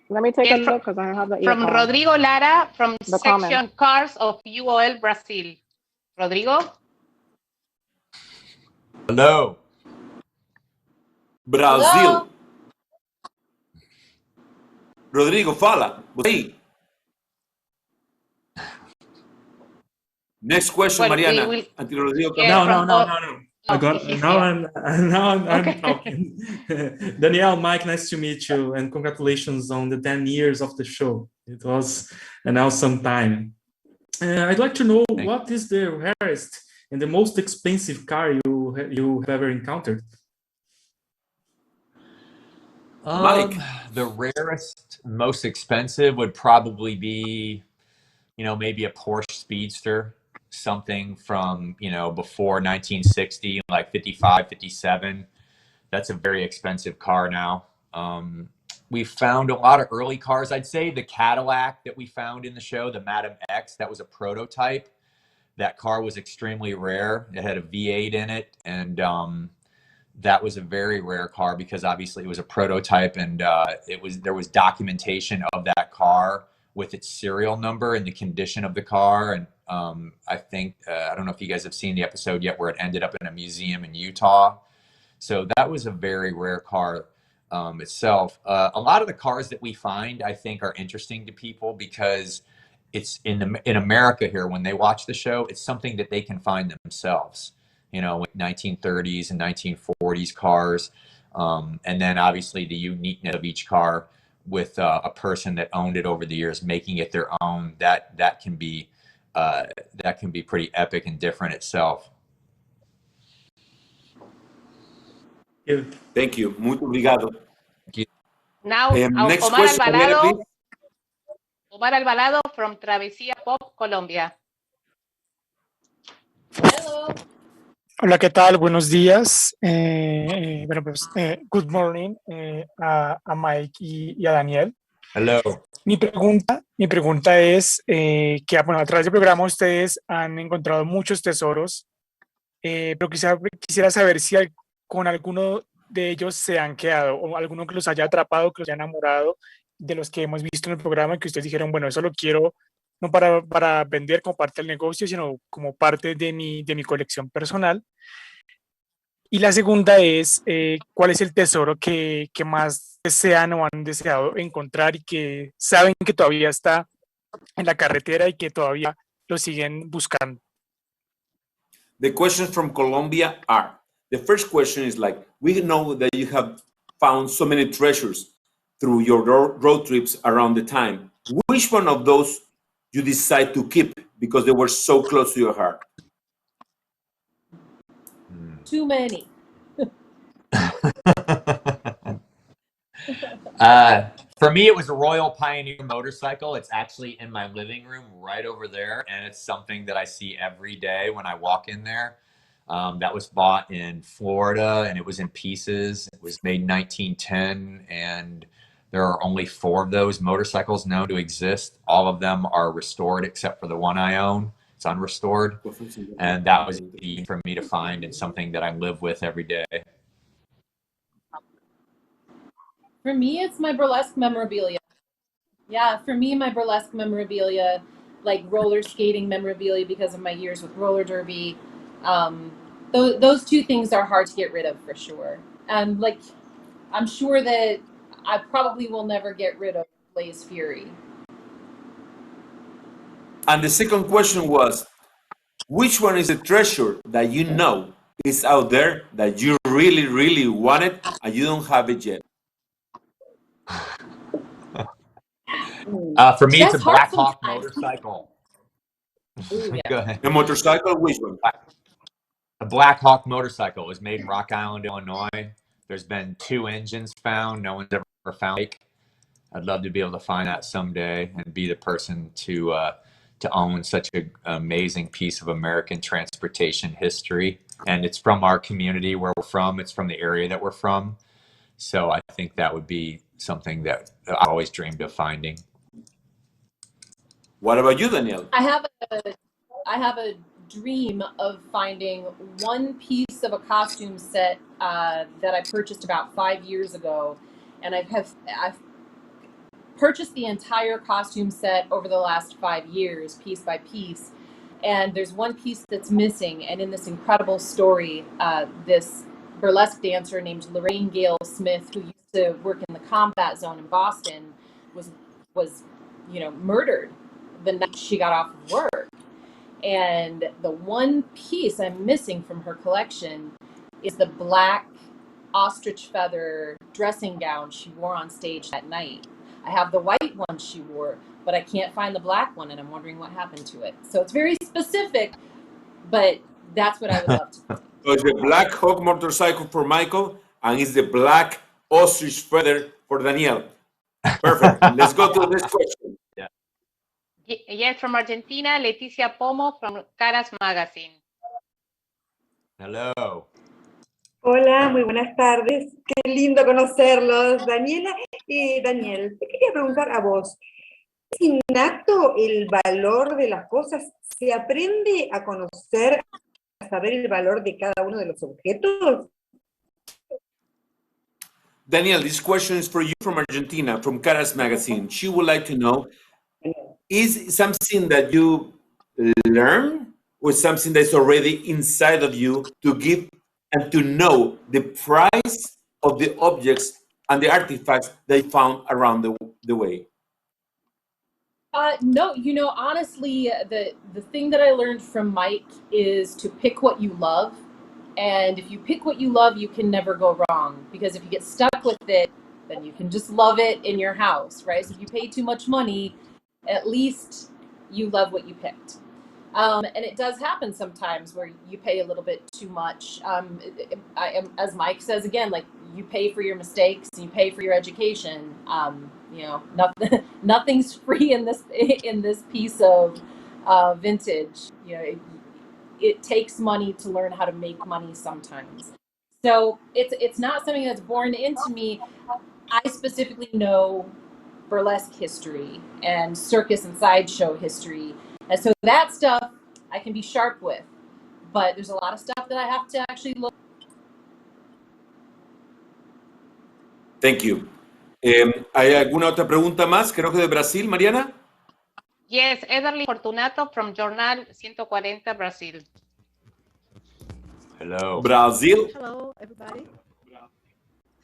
Let me take a look because I have the From earphone. Rodrigo Lara from The Section comments. Cars of UOL Brazil. Rodrigo? Hello. Brasil. Hello? Rodrigo, fala. Você aí. Next question, Well, Mariana. we will- Until Rodrigo comes. Yeah, No. Oh, he's Now here. I'm Okay. talking. Danielle, Mike, nice to meet you, and congratulations on the 10 years of the show. It was an awesome time. I'd like to know, what is the rarest and the most expensive car you have ever encountered? Mike. The rarest, most expensive would probably be, you know, maybe a Porsche Speedster, something from, you know, before 1960, like 55, 57. That's a very expensive car now. We found a lot of early cars. I'd say the Cadillac that we found in the show, the Madam X, that was a prototype. That car was extremely rare. It had a V8 in it, and that was a very rare car because obviously it was a prototype, and there was documentation of that car with its serial number and the condition of the car. And I think, I don't know if you guys have seen the episode yet where it ended up in a museum in Utah. So that was a very rare car itself. A lot of the cars that we find, I think, are interesting to people because it's in America here, when they watch the show, it's something that they can find themselves, you know, 1930s and 1940s cars. And then obviously the uniqueness of each car with a person that owned it over the years, making it their own, that can be pretty epic and different itself. Thank you. Muy obrigado. Now, Next Omar question, Daniela, Alvarado. please. Omar Alvarado from Travesía Pop, Colombia. Hola, ¿qué tal? Buenos días. Bueno, pues, good morning a Mike y a Daniel. Hello. Mi pregunta es que bueno, a través del programa ustedes han encontrado muchos tesoros, pero quisiera saber si con alguno de ellos se han quedado o alguno que los haya atrapado, que los haya enamorado de los que hemos visto en el programa y que ustedes dijeron, bueno, eso lo quiero no para vender como parte del negocio, sino como parte de mi colección personal. Y la segunda es, ¿cuál es el tesoro que más desean o han deseado encontrar y que saben que todavía está en la carretera y que todavía lo siguen buscando? The questions from Colombia are, the first question is like, we know that you have found so many treasures through your road trips around the time. Which one of those you decide to keep because they were so close to your heart? Too many. For me, it was a Royal Pioneer motorcycle. It's actually in my living room right over there, and it's something that I see every day when I walk in there. That was bought in Florida, and it was in pieces. It was made in 1910, and there are only 4 of those motorcycles known to exist. All of them are restored except for the one I own. It's unrestored, and that was easy for me to find and something that I live with every day. For me, it's my burlesque memorabilia. Yeah, for me, my burlesque memorabilia, like roller skating memorabilia because of my years with roller derby. Those 2 things are hard to get rid of for sure. And like, I'm sure that I probably will never get rid of Blaze Fury. And the second question was, which one is a treasure that you know is out there that you really, really want it and you don't have it yet? For me, it's a Black Hawk motorcycle. Ooh, yeah. Go ahead. A motorcycle, which one? A Black Hawk motorcycle. It was made in Rock Island, Illinois. There's been 2 engines found. No one's ever found it. I'd love to be able to find that someday and be the person to own such an amazing piece of American transportation history. And it's from our community where we're from. It's from the area that we're from. So I think that would be something that I always dreamed of finding. What about you, Daniel? I have a dream of finding one piece of a costume set that I purchased about 5 years ago, and I've purchased the entire costume set over the last 5 years, piece by piece. And there's one piece that's missing, and in this incredible story, this burlesque dancer named Lorraine Gale Smith, who used to work in the combat zone in Boston, was murdered the night she got off of work. And the one piece I'm missing from her collection is the black ostrich feather dressing gown she wore on stage that night. I have the white one she wore, but I can't find the black one, and I'm wondering what happened to it. So it's very specific, but that's what I would love to find. So it's the Black Hawk motorcycle for Michael, and it's the black ostrich feather for Daniel. Perfect. Let's go to the next question. Yeah. Yes, from Argentina, Leticia Pomo from Caras Magazine. Hello. Hola, muy buenas tardes. Qué lindo conocerlos, Daniela. Daniel, te quería preguntar a vos, ¿es innato el valor de las cosas? ¿Se aprende a conocer, a saber el valor de cada uno de los objetos? Daniel, this question is for you from Argentina, from Caras Magazine. She would like to know, is something that you learn or something that's already inside of you to give and to know the price of the objects and the artifacts they found around the way? No, honestly, the thing that I learned from Mike is to pick what you love. And if you pick what you love, you can never go wrong. Because if you get stuck with it, then you can just love it in your house, right? So if you pay too much money, at least you love what you picked. And it does happen sometimes where you pay a little bit too much. As Mike says again, like you pay for your mistakes, you pay for your education. Nothing's free in this piece of vintage. It takes money to learn how to make money sometimes. So it's not something that's born into me. I specifically know burlesque history and circus and sideshow history. And so that stuff I can be sharp with, but there's a lot of stuff that I have to actually look. Thank you. ¿Hay alguna otra pregunta más? Creo que de Brasil, Mariana. Yes, Ederly Fortunato from Jornal 140 Brazil. Hello. Brazil. Hello, everybody.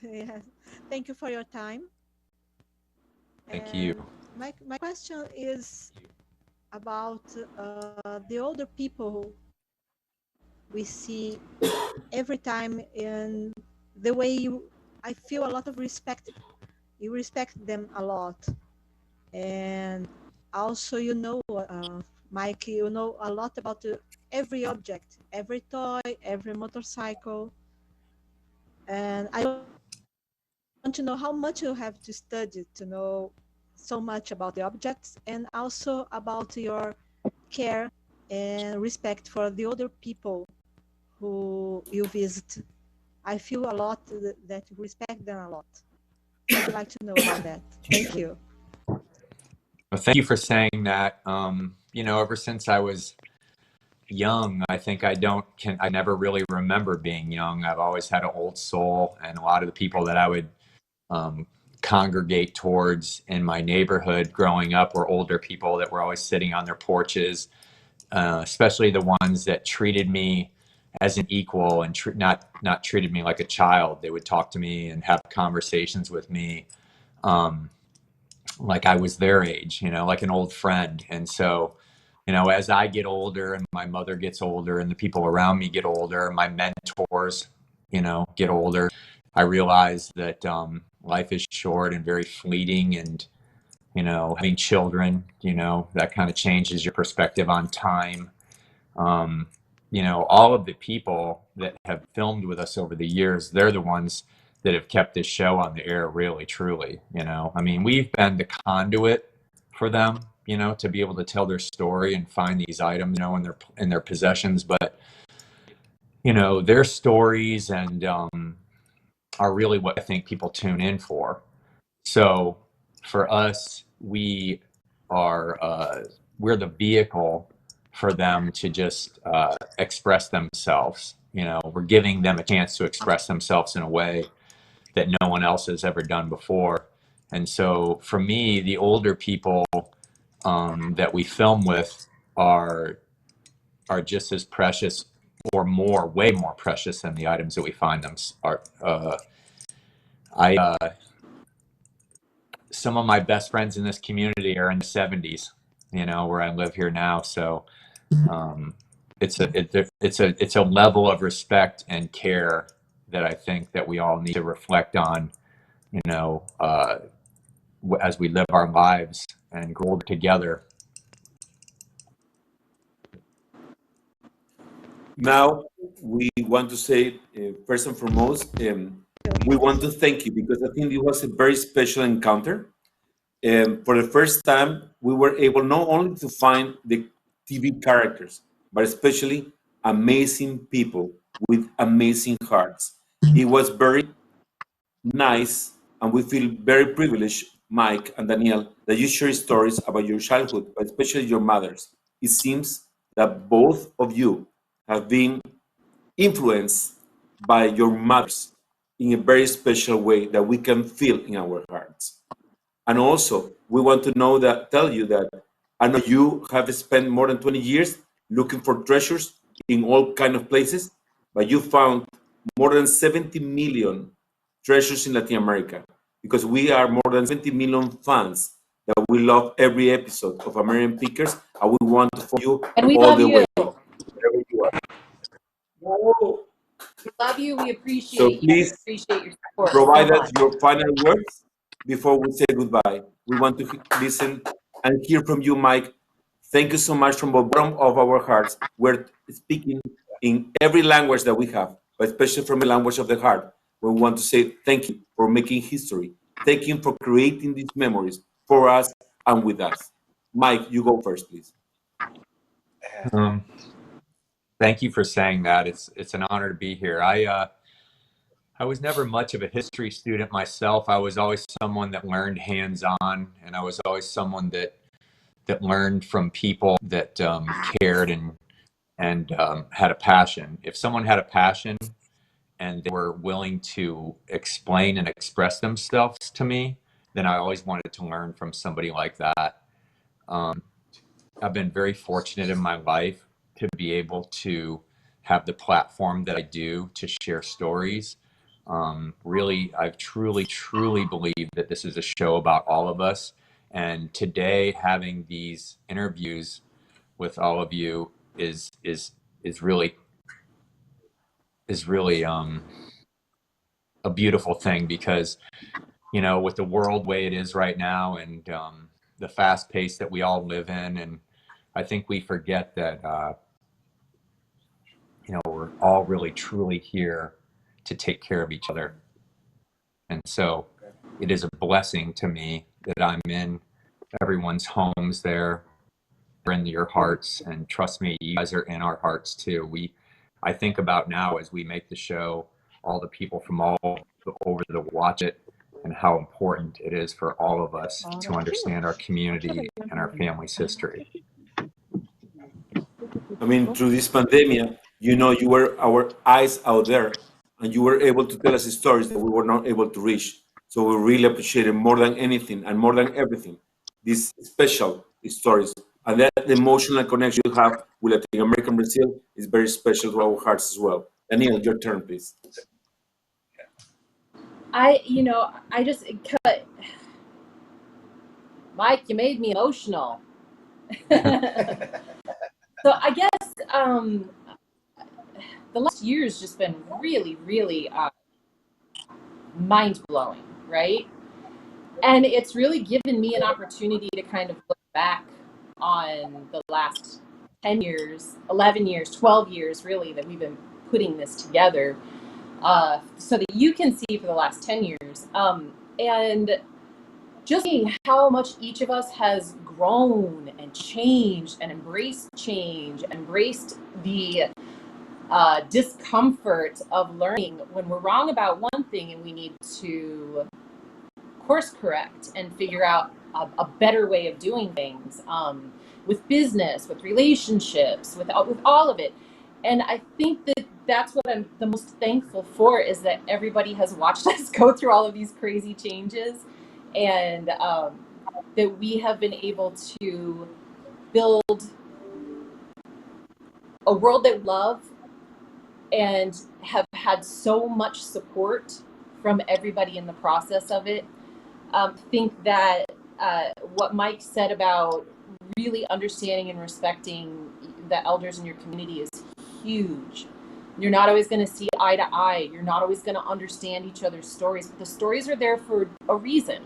Yes. Thank you for your time. Thank you. My question is about the older people we see every time, in the way I feel a lot of respect. You respect them a lot. And also, Mike, you know a lot about every object, every toy, every motorcycle. And I want to know how much you have to study to know so much about the objects, and also about your care and respect for the other people who you visit. I feel a lot that you respect them a lot. I'd like to know about that. Thank you. Well, thank you for saying that. Ever since I was young, I think I never really remember being young. I've always had an old soul, and a lot of the people that I would congregate towards in my neighborhood growing up were older people that were always sitting on their porches, especially the ones that treated me as an equal and not treated me like a child. They would talk to me and have conversations with me like I was their age, like an old friend. And so, as I get older and my mother gets older and the people around me get older, my mentors, get older, I realize that life is short and very fleeting, and having children, that kind of changes your perspective on time. All of the people that have filmed with us over the years, they're the ones that have kept this show on the air, really, truly. We've been the conduit for them, to be able to tell their story and find these items, in their possessions. But their stories and are really what I think people tune in for. So for us, we're the vehicle for them to just express themselves. We're giving them a chance to express themselves in a way that no one else has ever done before. And so for me, the older people that we film with are just as precious, or way more precious than the items that we find them are. Some of my best friends in this community are in the 70s, where I live here now. So it's a level of respect and care that I think that we all need to reflect on, as we live our lives and grow together. Now, we want to say, first and foremost, we want to thank you, because I think it was a very special encounter. For the first time, we were able not only to find the TV characters, but especially amazing people with amazing hearts. It was very nice, and we feel very privileged, Mike and Danielle, that you share stories about your childhood, but especially your mothers. It seems that both of you have been influenced by your mothers in a very special way that we can feel in our hearts. And also, we want to tell you that I know you have spent more than 20 years looking for treasures in all kind of places, but you found more than 70 million treasures in Latin America, because we are more than 70 million fans that we love every episode of American Pickers, and we want to follow you And we all love the you. way, wherever you are. We love you. We So appreciate you. please Appreciate your support so provide us much. your final words before we say goodbye. We want to listen and hear from you, Mike. Thank you so much from the bottom of our hearts. We're speaking in every language that we have, but especially from the language of the heart. We want to say thank you for making history. Thank you for creating these memories for us and with us. Mike, you go first, please. Thank you for saying that. It's an honor to be here. I was never much of a history student myself. I was always someone that learned hands-on, and I was always someone that learned from people that cared and had a passion. If someone had a passion and they were willing to explain and express themselves to me, then I always wanted to learn from somebody like that. I've been very fortunate in my life to be able to have the platform that I do to share stories. Really, I've truly believe that this is a show about all of us. And today, having these interviews with all of you is really a beautiful thing, because with the world the way it is right now, and the fast pace that we all live in, and I think we forget that we're all really truly here to take care of each other. And so it is a blessing to me that I'm in everyone's homes there, in your hearts, and trust me, you guys are in our hearts too. I think about now as we make the show, all the people from all over to watch it, and how important it is for all of us to understand our community and our family's history. I mean, through this pandemic, you were our eyes out there, and you were able to tell us stories that we were not able to reach. So we really appreciate it more than anything and more than everything, these special stories. And that emotional connection you have with Latin American Brazil is very special to our hearts as well. Daniel, your turn, please. I just cut. Mike, you made me emotional. So I guess the last year has just been really, really mind-blowing, right? And it's really given me an opportunity to kind of look back on the last 10 years, 11 years, 12 years, really, that we've been putting this together, so that you can see for the last 10 years. And just seeing how much each of us has grown and changed and embraced change, embraced the discomfort of learning when we're wrong about one thing and we need to course correct and figure out a better way of doing things, with business, with relationships, with all of it. And I think that that's what I'm the most thankful for, is that everybody has watched us go through all of these crazy changes, and that we have been able to build a world that we love and have had so much support from everybody in the process of it. Think that what Mike said about really understanding and respecting the elders in your community is huge. You're not always going to see eye to eye. You're not always going to understand each other's stories, but the stories are there for a reason.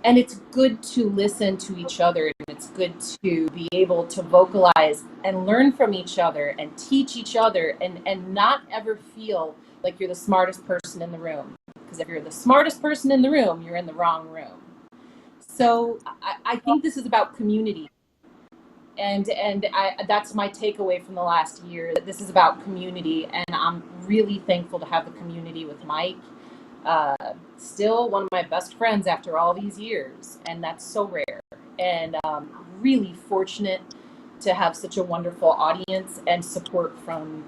And it's good to listen to each other, and it's good to be able to vocalize and learn from each other and teach each other, and not ever feel like you're the smartest person in the room. Because if you're the smartest person in the room, you're in the wrong room. So I think this is about community. And that's my takeaway from the last year, that this is about community. And I'm really thankful to have the community with Mike. Still one of my best friends after all these years, and that's so rare. And really fortunate to have such a wonderful audience and support from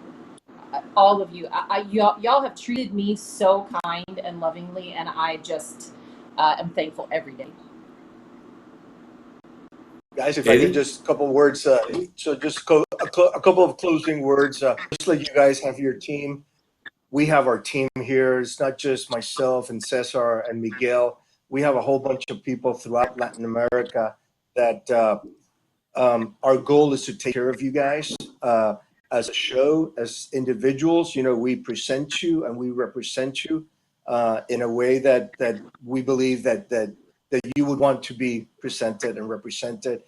all of you. Y'all have treated me so kind and lovingly, and I just am thankful every day. Guys, if I could just a couple of words, so just a couple of closing words, just let you guys have your team. We have our team here. It's not just myself and Cesar and Miguel. We have a whole bunch of people throughout Latin America that our goal is to take care of you guys as a show, as individuals. You know, we present you and we represent you in a way that we believe that you would want to be presented and represented.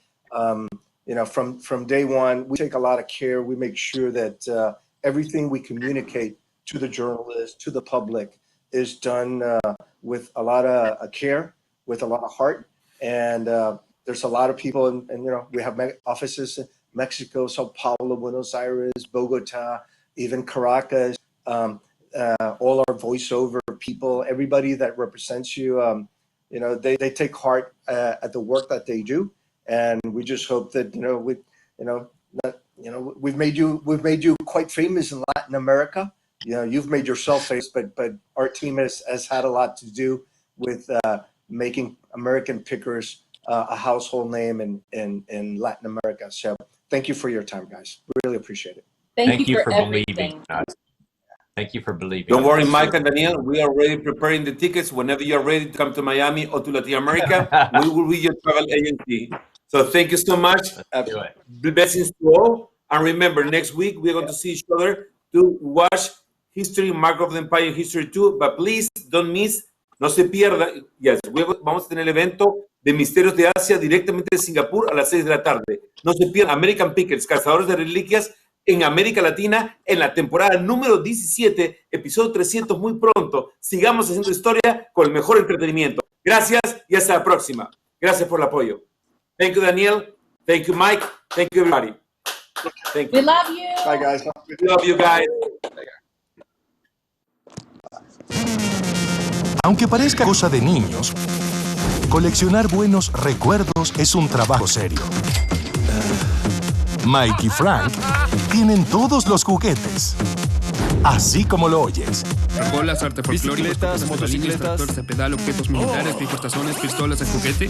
You know, from day one, we take a lot of care. We make sure that everything we communicate to the journalists, to the public, is done with a lot of care, with a lot of heart. And there's a lot of people, and you know, we have offices in Mexico, Sao Paulo, Buenos Aires, Bogota, even Caracas, all our voiceover people, everybody that represents you. You know, they take heart at the work that they do, and we just hope that we've made you quite famous in Latin America. You know, you've made yourself famous, but our team has had a lot to do with making American Pickers a household name in Latin America. So thank you for your time, guys. Really appreciate it. Thank you for believing everything. us. Thank you for believing. Don't worry, us. Mike and Daniel. We are already preparing the tickets. Whenever you are ready to come to Miami or to Latin America, we will be your travel agency. So thank you so much. Blessings to all. And remember, next week we're going to see each other to watch History, Mark of the Empire History 2. But please don't miss, no se pierda. Yes, vamos a tener el evento de Misterios de Asia directamente de Singapur a las 6 de la tarde. No se pierda American Pickers, Cazadores de Reliquias en América Latina en la temporada número 17, episodio 300 muy pronto. Sigamos haciendo historia con el mejor entretenimiento. Gracias y hasta la próxima. Gracias por el apoyo. Thank you, Daniel. Thank you, Mike. Thank you, everybody. Thank you. We love you. Bye, guys. We love you guys. Aunque parezca cosa de niños, coleccionar buenos recuerdos es un trabajo serio. Mike y Frank tienen todos los juguetes, así como lo oyes. Bolas, artefolclóricos, bicicletas, motocicletas, tractores de pedal, objetos militares, bioportazones, pistolas de juguete.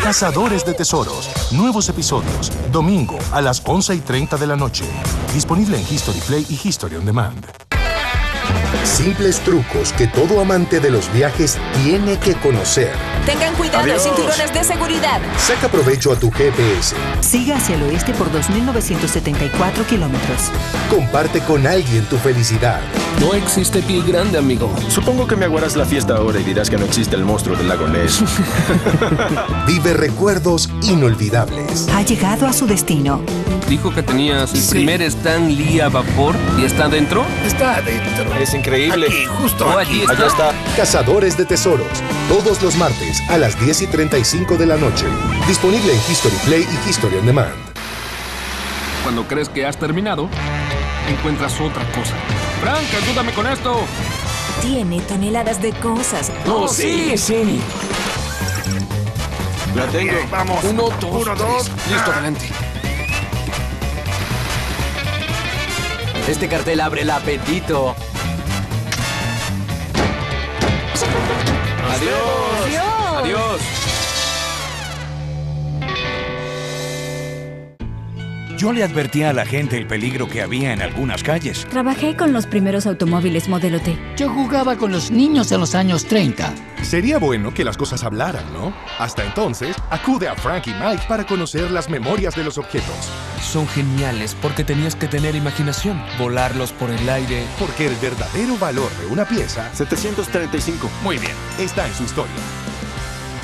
Cazadores de Tesoros. Nuevos episodios. Domingo a las 11:30 de la noche. Disponible en History Play y History On Demand. Simples trucos que todo amante de los viajes tiene que conocer. Tengan cuidado, Adiós. cinturones de seguridad. Saca provecho a tu GPS. Siga hacia el oeste por 2.974 kilómetros. Comparte con alguien tu felicidad. No existe pie grande, amigo. Supongo que me aguarás la fiesta ahora y dirás que no existe el monstruo del lago Ness. Vive recuerdos inolvidables. Ha llegado a su destino. Dijo que tenías el primer Stan Lee a vapor y está adentro. Está adentro. Es increíble. Aquí, justo aquí. Allá está. Cazadores de Tesoros. Todos los martes a las 10:35 de la noche. Disponible en History Play y History On Demand. Cuando crees que has terminado, encuentras otra cosa. Frank, ayúdame con esto. Tiene toneladas de cosas. Oh, sí. La tengo. Vamos. 1, 2. Listo, adelante. Este cartel abre el apetito. Adiós. Yo le advertí a la gente el peligro que había en algunas calles. Trabajé con los primeros automóviles modelo T. Yo jugaba con los niños en los años 30. Sería bueno que las cosas hablaran, ¿no? Hasta entonces, acude a Frank y Mike para conocer las memorias de los objetos. Son geniales porque tenías que tener imaginación, volarlos por el aire. Porque el verdadero valor de una pieza... 735. Muy bien, está en su historia.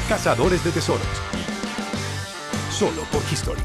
Cazadores de Tesoros. Solo por History.